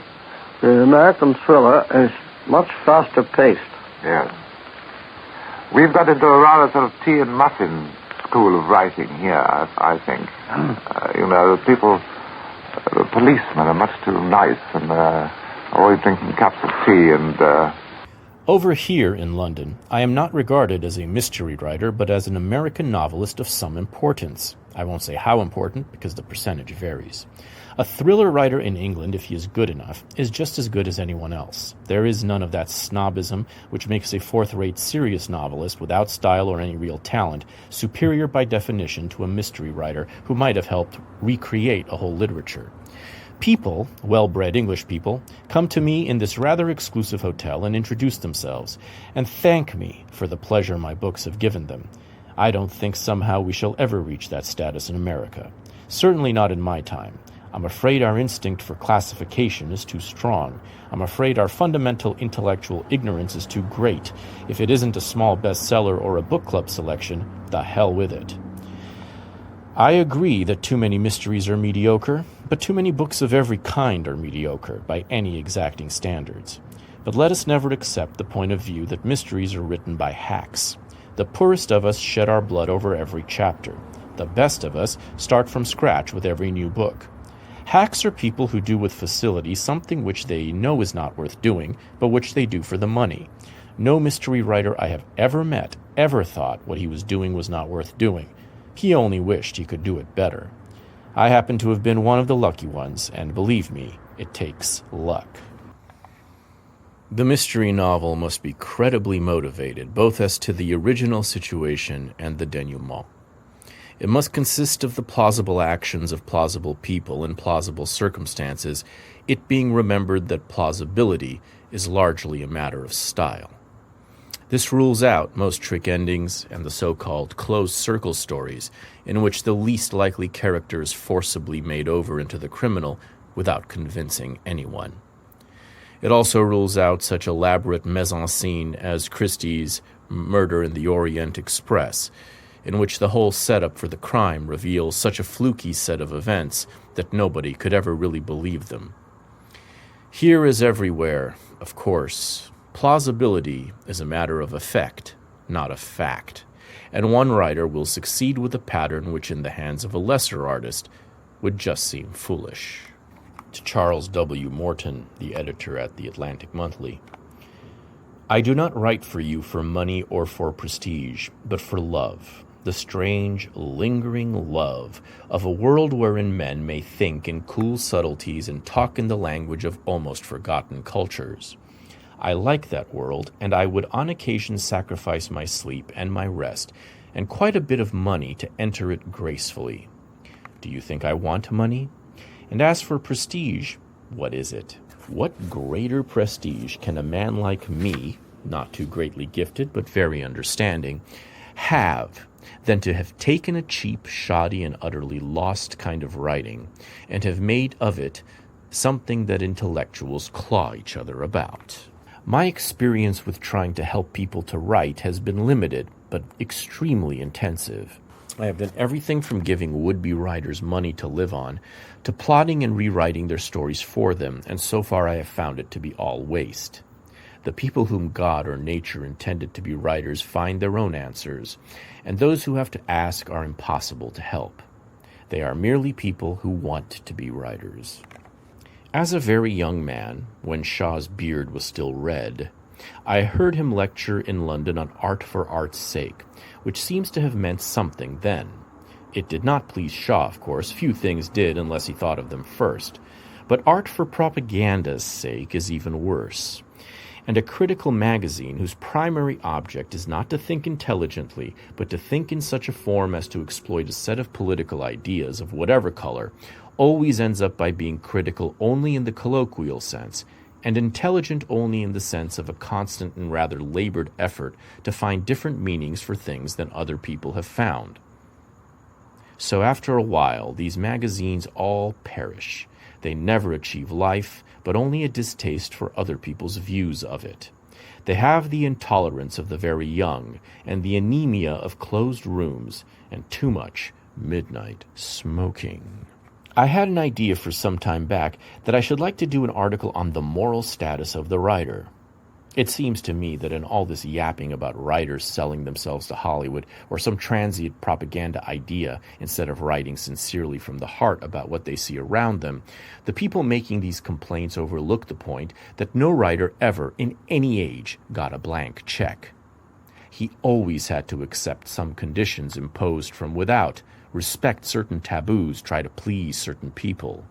The American thriller is much faster paced. Yes. We've got into a rather sort of tea and muffin school of writing here, I think. The people, the policemen are much too nice and always drinking cups of tea and... Over here in London, I am not regarded as a mystery writer, but as an American novelist of some importance. I won't say how important, because the percentage varies. A thriller writer in England, if he is good enough, is just as good as anyone else. There is none of that snobism which makes a fourth-rate serious novelist without style or any real talent superior by definition to a mystery writer who might have helped recreate a whole literature. People, well-bred English people, come to me in this rather exclusive hotel and introduce themselves, and thank me for the pleasure my books have given them. I don't think somehow we shall ever reach that status in America. Certainly not in my time. I'm afraid our instinct for classification is too strong. I'm afraid our fundamental intellectual ignorance is too great. If it isn't a small bestseller or a book club selection, the hell with it. I agree that too many mysteries are mediocre, but too many books of every kind are mediocre by any exacting standards. But let us never accept the point of view that mysteries are written by hacks. The poorest of us shed our blood over every chapter. The best of us start from scratch with every new book. Hacks are people who do with facility something which they know is not worth doing, but which they do for the money. No mystery writer I have ever met ever thought what he was doing was not worth doing. He only wished he could do it better. I happen to have been one of the lucky ones, and believe me, it takes luck. The mystery novel must be credibly motivated, both as to the original situation and the denouement. It must consist of the plausible actions of plausible people in plausible circumstances, it being remembered that plausibility is largely a matter of style. This rules out most trick endings and the so-called closed circle stories, in which the least likely character is forcibly made over into the criminal without convincing anyone. It also rules out such elaborate mise-en-scene as Christie's Murder in the Orient Express, in which the whole setup for the crime reveals such a fluky set of events that nobody could ever really believe them. Here as everywhere, of course, plausibility is a matter of effect, not of fact, and one writer will succeed with a pattern which in the hands of a lesser artist would just seem foolish. To Charles W. Morton, the editor at The Atlantic Monthly, I do not write for you for money or for prestige, but for love, the strange, lingering love of a world wherein men may think in cool subtleties and talk in the language of almost forgotten cultures. I like that world, and I would on occasion sacrifice my sleep and my rest, and quite a bit of money to enter it gracefully. Do you think I want money? And as for prestige, what is it? What greater prestige can a man like me, not too greatly gifted but very understanding, have than to have taken a cheap, shoddy, and utterly lost kind of writing, and have made of it something that intellectuals claw each other about? My experience with trying to help people to write has been limited, but extremely intensive. I have done everything from giving would-be writers money to live on, to plotting and rewriting their stories for them, and so far I have found it to be all waste. The people whom God or nature intended to be writers find their own answers, and those who have to ask are impossible to help. They are merely people who want to be writers. As a very young man, when Shaw's beard was still red, I heard him lecture in London on art for art's sake, which seems to have meant something then. It did not please Shaw, of course. Few things did unless he thought of them first. But art for propaganda's sake is even worse. And a critical magazine whose primary object is not to think intelligently, but to think in such a form as to exploit a set of political ideas of whatever color, always ends up by being critical only in the colloquial sense, and intelligent only in the sense of a constant and rather labored effort to find different meanings for things than other people have found. So after a while, these magazines all perish. They never achieve life, but only a distaste for other people's views of it. They have the intolerance of the very young, and the anemia of closed rooms, and too much midnight smoking. I had an idea for some time back that I should like to do an article on the moral status of the writer. It seems to me that in all this yapping about writers selling themselves to Hollywood or some transient propaganda idea instead of writing sincerely from the heart about what they see around them, the people making these complaints overlook the point that no writer ever, in any age, got a blank check. He always had to accept some conditions imposed from without, respect certain taboos, try to please certain people.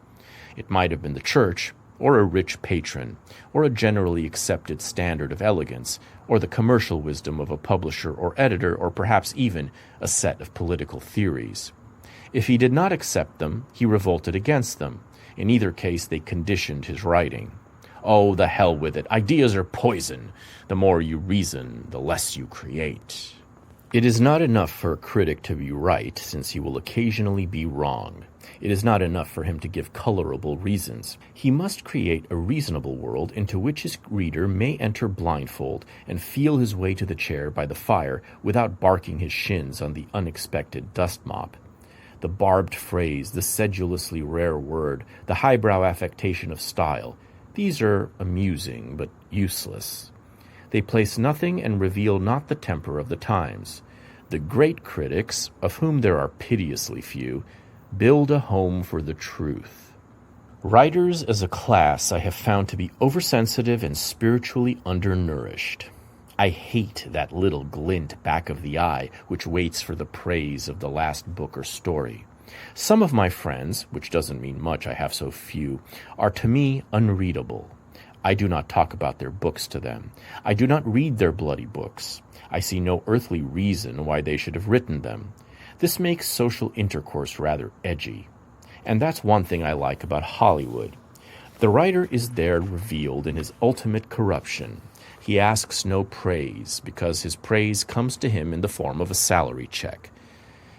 It might have been the church, or a rich patron, or a generally accepted standard of elegance, or the commercial wisdom of a publisher or editor, or perhaps even a set of political theories. If he did not accept them, he revolted against them. In either case, they conditioned his writing. Oh, the hell with it. Ideas are poison. The more you reason, the less you create. It is not enough for a critic to be right, since he will occasionally be wrong. It is not enough for him to give colorable reasons. He must create a reasonable world into which his reader may enter blindfold and feel his way to the chair by the fire without barking his shins on the unexpected dust mop. The barbed phrase, the sedulously rare word, the highbrow affectation of style, these are amusing but useless. They place nothing and reveal not the temper of the times. The great critics, of whom there are piteously few, build a home for the truth. Writers as a class I have found to be oversensitive and spiritually undernourished. I hate that little glint back of the eye which waits for the praise of the last book or story. Some of my friends, which doesn't mean much, I have so few, are to me unreadable. I do not talk about their books to them. I do not read their bloody books. I see no earthly reason why they should have written them. This makes social intercourse rather edgy. And that's one thing I like about Hollywood. The writer is there revealed in his ultimate corruption. He asks no praise, because his praise comes to him in the form of a salary check.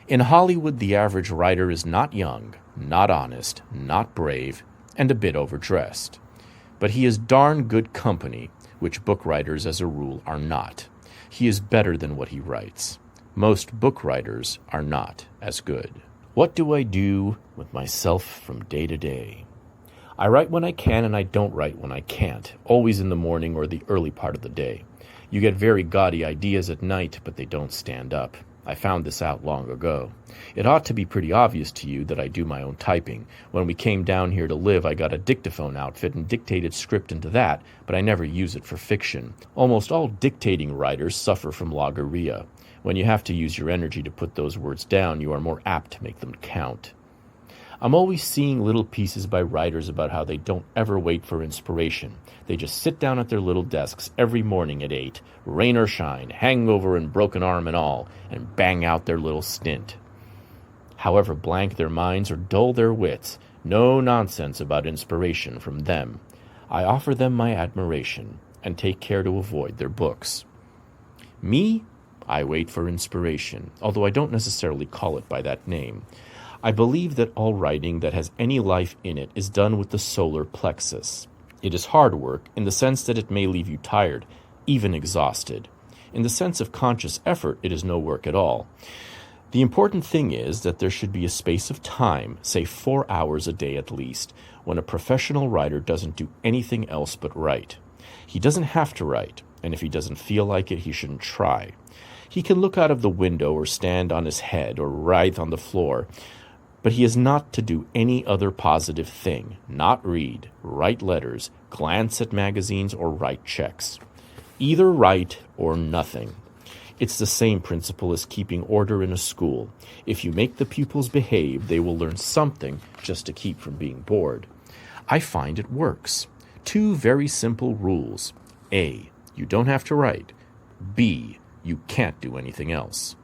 In Hollywood, the average writer is not young, not honest, not brave, and a bit overdressed. But he is darn good company, which book writers as a rule are not. He is better than what he writes. Most book writers are not as good. What do I do with myself from day to day? I write when I can and I don't write when I can't, always in the morning or the early part of the day. You get very gaudy ideas at night, but they don't stand up. I found this out long ago. It ought to be pretty obvious to you that I do my own typing. When we came down here to live, I got a dictaphone outfit and dictated script into that, but I never use it for fiction. Almost all dictating writers suffer from logorrhea. When you have to use your energy to put those words down, you are more apt to make them count. I'm always seeing little pieces by writers about how they don't ever wait for inspiration. They just sit down at their little desks every morning at 8, rain or shine, hangover and broken arm and all, and bang out their little stint. However blank their minds or dull their wits, no nonsense about inspiration from them. I offer them my admiration and take care to avoid their books. Me? I wait for inspiration, although I don't necessarily call it by that name. I believe that all writing that has any life in it is done with the solar plexus. It is hard work in the sense that it may leave you tired, even exhausted. In the sense of conscious effort, it is no work at all. The important thing is that there should be a space of time, say 4 hours a day at least, when a professional writer doesn't do anything else but write. He doesn't have to write, and if he doesn't feel like it, he shouldn't try. He can look out of the window or stand on his head or writhe on the floor, but he is not to do any other positive thing, not read, write letters, glance at magazines, or write checks. Either write or nothing. It's the same principle as keeping order in a school. If you make the pupils behave, they will learn something just to keep from being bored. I find it works. 2 very simple rules. A, you don't have to write. B, you can't do anything else.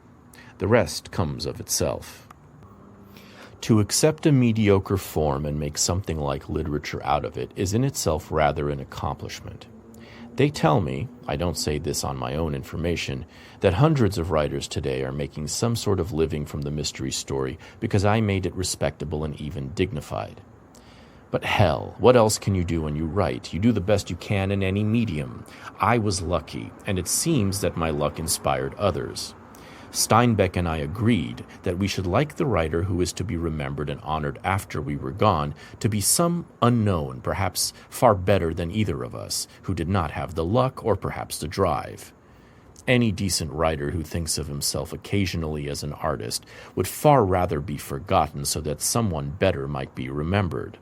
The rest comes of itself. To accept a mediocre form and make something like literature out of it is in itself rather an accomplishment. They tell me, I don't say this on my own information, that hundreds of writers today are making some sort of living from the mystery story because I made it respectable and even dignified. But hell, what else can you do when you write? You do the best you can in any medium. I was lucky, and it seems that my luck inspired others. Steinbeck and I agreed that we should like the writer who is to be remembered and honored after we were gone to be some unknown, perhaps far better than either of us, who did not have the luck or perhaps the drive. Any decent writer who thinks of himself occasionally as an artist would far rather be forgotten so that someone better might be remembered.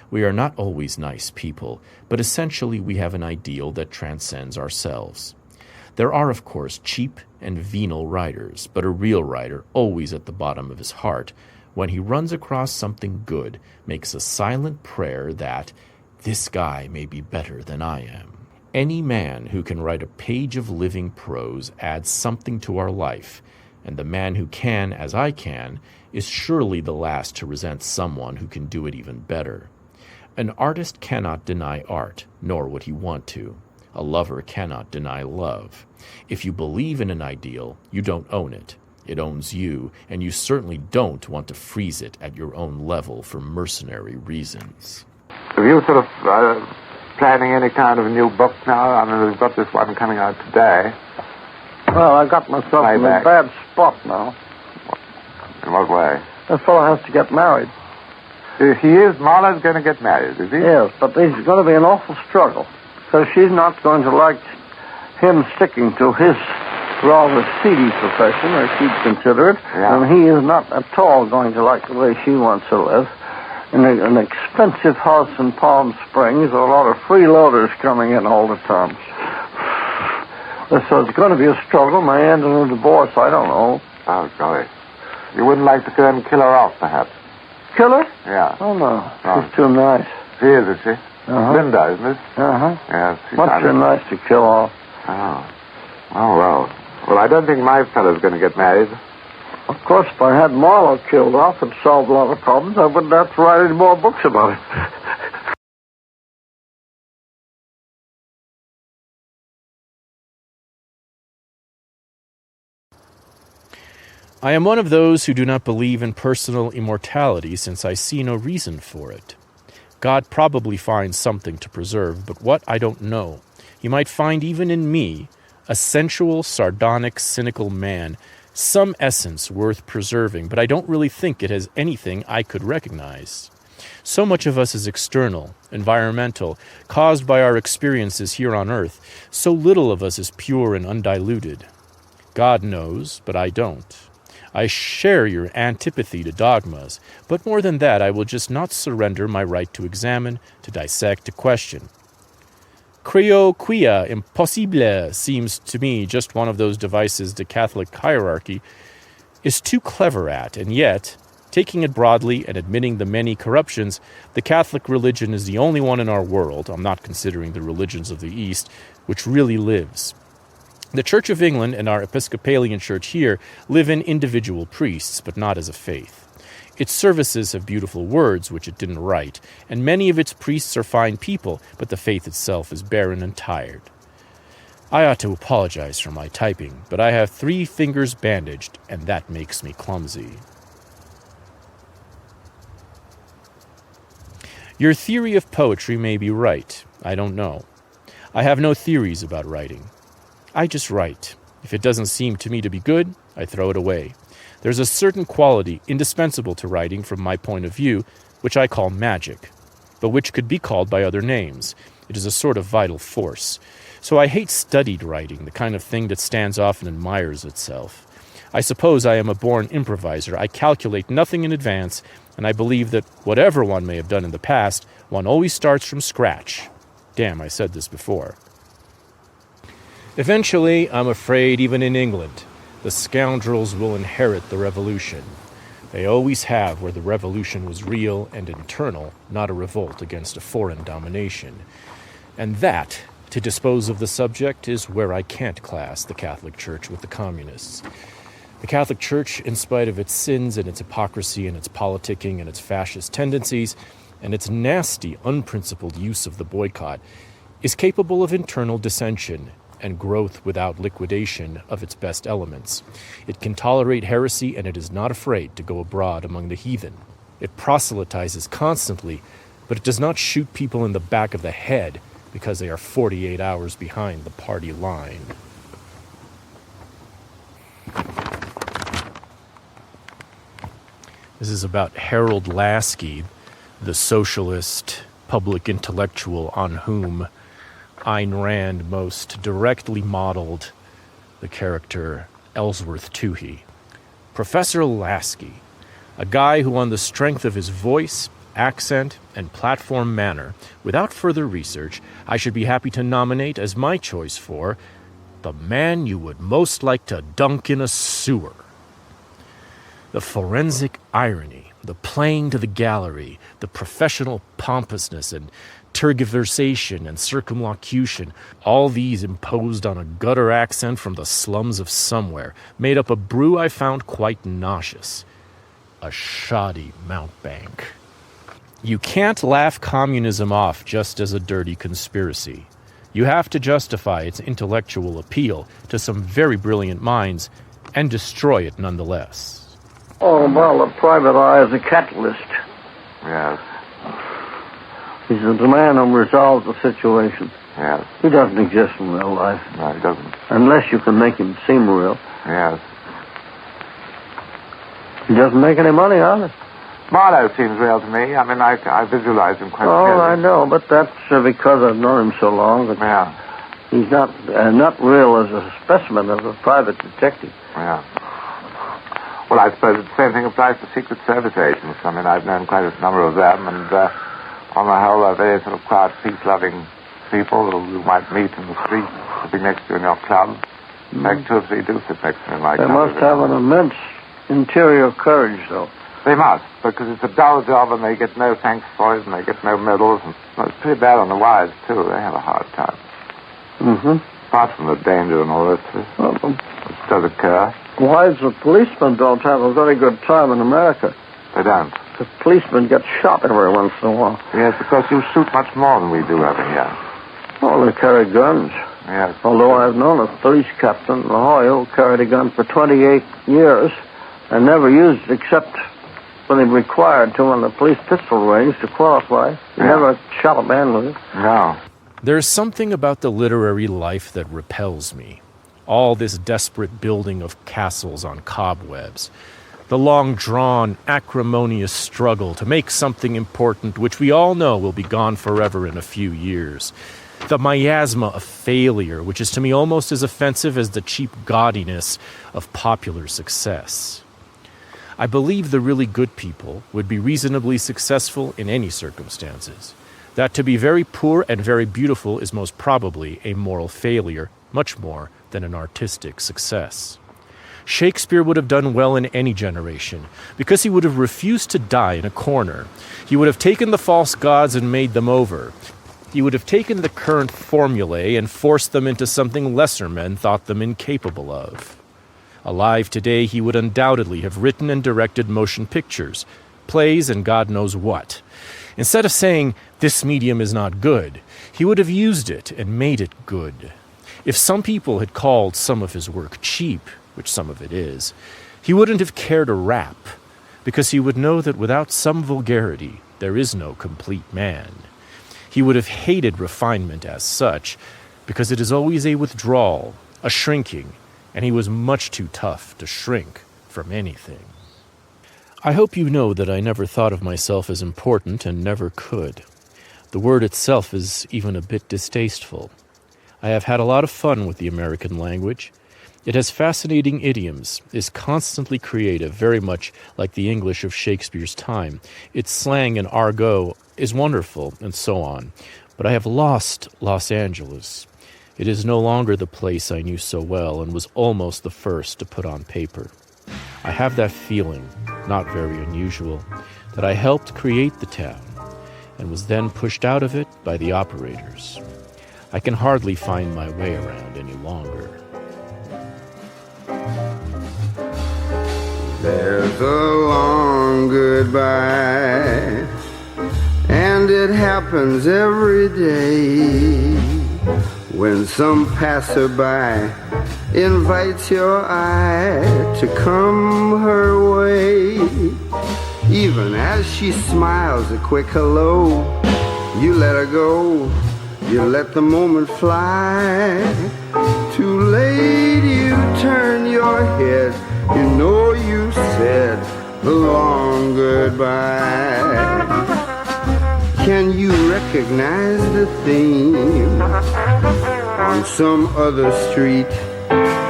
We are not always nice people, but essentially we have an ideal that transcends ourselves. There are, of course, cheap and venal writers, but a real writer, always at the bottom of his heart, when he runs across something good, makes a silent prayer that this guy may be better than I am. Any man who can write a page of living prose adds something to our life, and the man who can, as I can, is surely the last to resent someone who can do it even better. An artist cannot deny art, nor would he want to. A lover cannot deny love. If you believe in an ideal, you don't own it. It owns you, and you certainly don't want to freeze it at your own level for mercenary reasons. Have you sort of planning any kind of new book now? I mean, we've got this one coming out today. Well, I got myself in a bad spot now. In what way? That fellow has to get married. Marlowe's going to get married, is he? Yes, but there's going to be an awful struggle. So she's not going to like him sticking to his rather seedy profession, as she'd consider it. Yeah. And he is not at all going to like the way she wants to live. In an expensive house in Palm Springs, a lot of freeloaders coming in all the time. So it's going to be a struggle, may end in a divorce, I don't know. Oh, golly. You wouldn't like to go and kill her off, perhaps? Kill her? Yeah. Oh, no. Oh. She's too nice. She is she? Uh-huh. Linda, isn't it? Uh-huh. Yes. Much too nice to kill off. Oh. Oh, well. Well, I don't think my fellow's going to get married. Of course, if I had Marlowe killed off, it'd solve a lot of problems. I wouldn't have to write any more books about it. I am one of those who do not believe in personal immortality since I see no reason for it. God probably finds something to preserve, but what, I don't know. He might find even in me, a sensual, sardonic, cynical man, some essence worth preserving, but I don't really think it has anything I could recognize. So much of us is external, environmental, caused by our experiences here on earth. So little of us is pure and undiluted. God knows, but I don't. I share your antipathy to dogmas, but more than that, I will just not surrender my right to examine, to dissect, to question. Creo quia impossible seems to me just one of those devices the Catholic hierarchy is too clever at, and yet, taking it broadly and admitting the many corruptions, the Catholic religion is the only one in our world, I'm not considering the religions of the East, which really lives. The Church of England and our Episcopalian Church here live in individual priests, but not as a faith. Its services have beautiful words, which it didn't write, and many of its priests are fine people, but the faith itself is barren and tired. I ought to apologize for my typing, but I have 3 fingers bandaged, and that makes me clumsy. Your theory of poetry may be right. I don't know. I have no theories about writing. I just write. If it doesn't seem to me to be good, I throw it away. There's a certain quality indispensable to writing from my point of view, which I call magic, but which could be called by other names. It is a sort of vital force. So I hate studied writing, the kind of thing that stands off and admires itself. I suppose I am a born improviser. I calculate nothing in advance, and I believe that whatever one may have done in the past, one always starts from scratch. Damn, I said this before. Eventually, I'm afraid, even in England, the scoundrels will inherit the revolution. They always have, where the revolution was real and internal, not a revolt against a foreign domination. And that, to dispose of the subject, is where I can't class the Catholic Church with the communists. The Catholic Church, in spite of its sins and its hypocrisy and its politicking and its fascist tendencies and its nasty, unprincipled use of the boycott, is capable of internal dissension and growth without liquidation of its best elements. It can tolerate heresy, and it is not afraid to go abroad among the heathen. It proselytizes constantly, but it does not shoot people in the back of the head because they are 48 hours behind the party line. This is about Harold Lasky, the socialist public intellectual on whom Ayn Rand most directly modeled the character Ellsworth Toohey. Professor Lasky, a guy who on the strength of his voice, accent, and platform manner, without further research, I should be happy to nominate as my choice for the man you would most like to dunk in a sewer. The forensic irony, the playing to the gallery, the professional pompousness and tergiversation and circumlocution, all these imposed on a gutter accent from the slums of somewhere, made up a brew I found quite nauseous. A shoddy mountebank. You can't laugh communism off just as a dirty conspiracy. You have to justify its intellectual appeal to some very brilliant minds and destroy it nonetheless. Oh, well, the private eye is a catalyst. Yes. He's the man who resolves the situation. Yes. He doesn't exist in real life. No, he doesn't. Unless you can make him seem real. Yes. He doesn't make any money on it. Marlowe seems real to me. I mean, I visualize him quite Oh, clearly. I know, but that's because I've known him so long. But Yeah. he's not real as a specimen of a private detective. Yeah. Well, I suppose the same thing applies to Secret Service agents. I mean, I've known quite a number of them, and on the whole, are very sort of quiet, peace-loving people who you might meet in the street, sitting next to you in your club. In fact, 2 or 3 do sit next to me in my They club. must have an immense interior courage, though. They must, because it's a dull job, and they get no thanks for it, and they get no medals. And well, it's pretty bad on the wires, too. They have a hard time. Mm-hmm. Apart from the danger and all this, which does occur. Wives of policemen don't have a very good time in America. They don't. The policemen get shot every once in a while. Yes, because you shoot much more than we do over here. Oh, they carry guns. Yes. Although I've known a police captain in Ohio who carried a gun for 28 years and never used it except when he required to on the police pistol range to qualify. He never shot a man with it. No. There's something about the literary life that repels me. All this desperate building of castles on cobwebs. The long-drawn, acrimonious struggle to make something important which we all know will be gone forever in a few years. The miasma of failure, which is to me almost as offensive as the cheap gaudiness of popular success. I believe the really good people would be reasonably successful in any circumstances. That to be very poor and very beautiful is most probably a moral failure, much more than an artistic success. Shakespeare would have done well in any generation, because he would have refused to die in a corner. He would have taken the false gods and made them over. He would have taken the current formulae and forced them into something lesser men thought them incapable of. Alive today, he would undoubtedly have written and directed motion pictures, plays, and God knows what. Instead of saying, "This medium is not good," he would have used it and made it good. If some people had called some of his work cheap, which some of it is, he wouldn't have cared a rap, because he would know that without some vulgarity, there is no complete man. He would have hated refinement as such, because it is always a withdrawal, a shrinking, and he was much too tough to shrink from anything. I hope you know that I never thought of myself as important and never could. The word itself is even a bit distasteful. I have had a lot of fun with the American language. It has fascinating idioms, is constantly creative, very much like the English of Shakespeare's time. Its slang and argot is wonderful, and so on. But I have lost Los Angeles. It is no longer the place I knew so well and was almost the first to put on paper. I have that feeling, not very unusual, that I helped create the town and was then pushed out of it by the operators. I can hardly find my way around any longer. There's a long goodbye, and it happens every day when some passerby invites your eye to come her way. Even as she smiles a quick hello, you let her go, you let the moment fly. Too late you turn your head, you know you said a long goodbye. Can you recognize the theme? On some other street,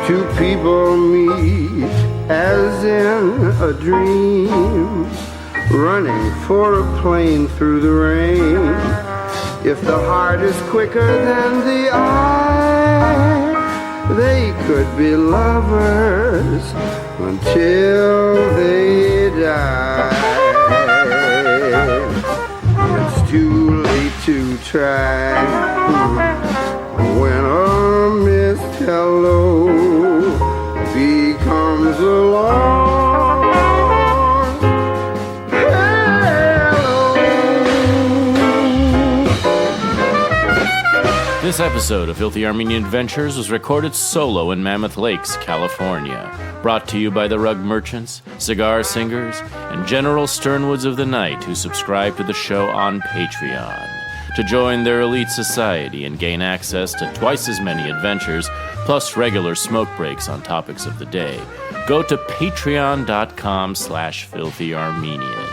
two people meet as in a dream, running for a plane through the rain. If the heart is quicker than the eye, they could be lovers until they die. It's too late to try when a missed hello becomes a long This episode of Filthy Armenian Adventures was recorded solo in Mammoth Lakes, California. Brought to you by the rug merchants, cigar singers, and General Sternwoods of the Night who subscribe to the show on Patreon. To join their elite society and gain access to twice as many adventures, plus regular smoke breaks on topics of the day, go to patreon.com/filthyarmenian.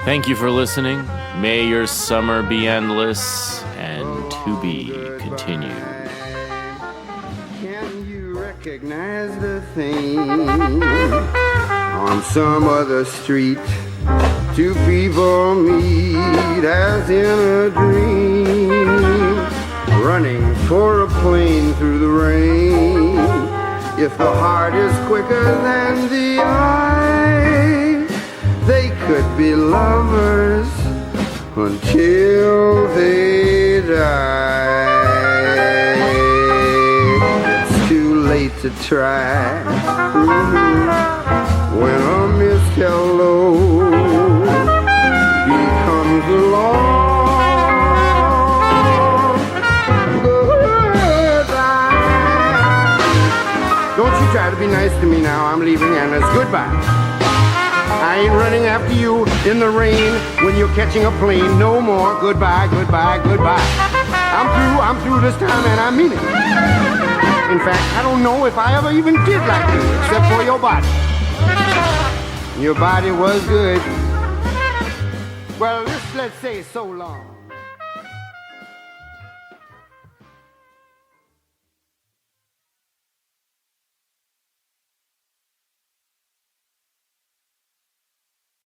Thank you for listening. May your summer be endless and to be continued. Can you recognize the thing? On some other street, two people meet as in a dream, running for a plane through the rain. If the heart is quicker than the eye, they could be lovers until they die. It's too late to try when a missed hello becomes a long goodbye. Don't you try to be nice to me now. I'm leaving and it's goodbye. I ain't running after you in the rain when you're catching a plane. No more. Goodbye, goodbye, goodbye. I'm through this time and I mean it. In fact, I don't know if I ever even did like you, except for your body. Your body was good. Well, let's say so long.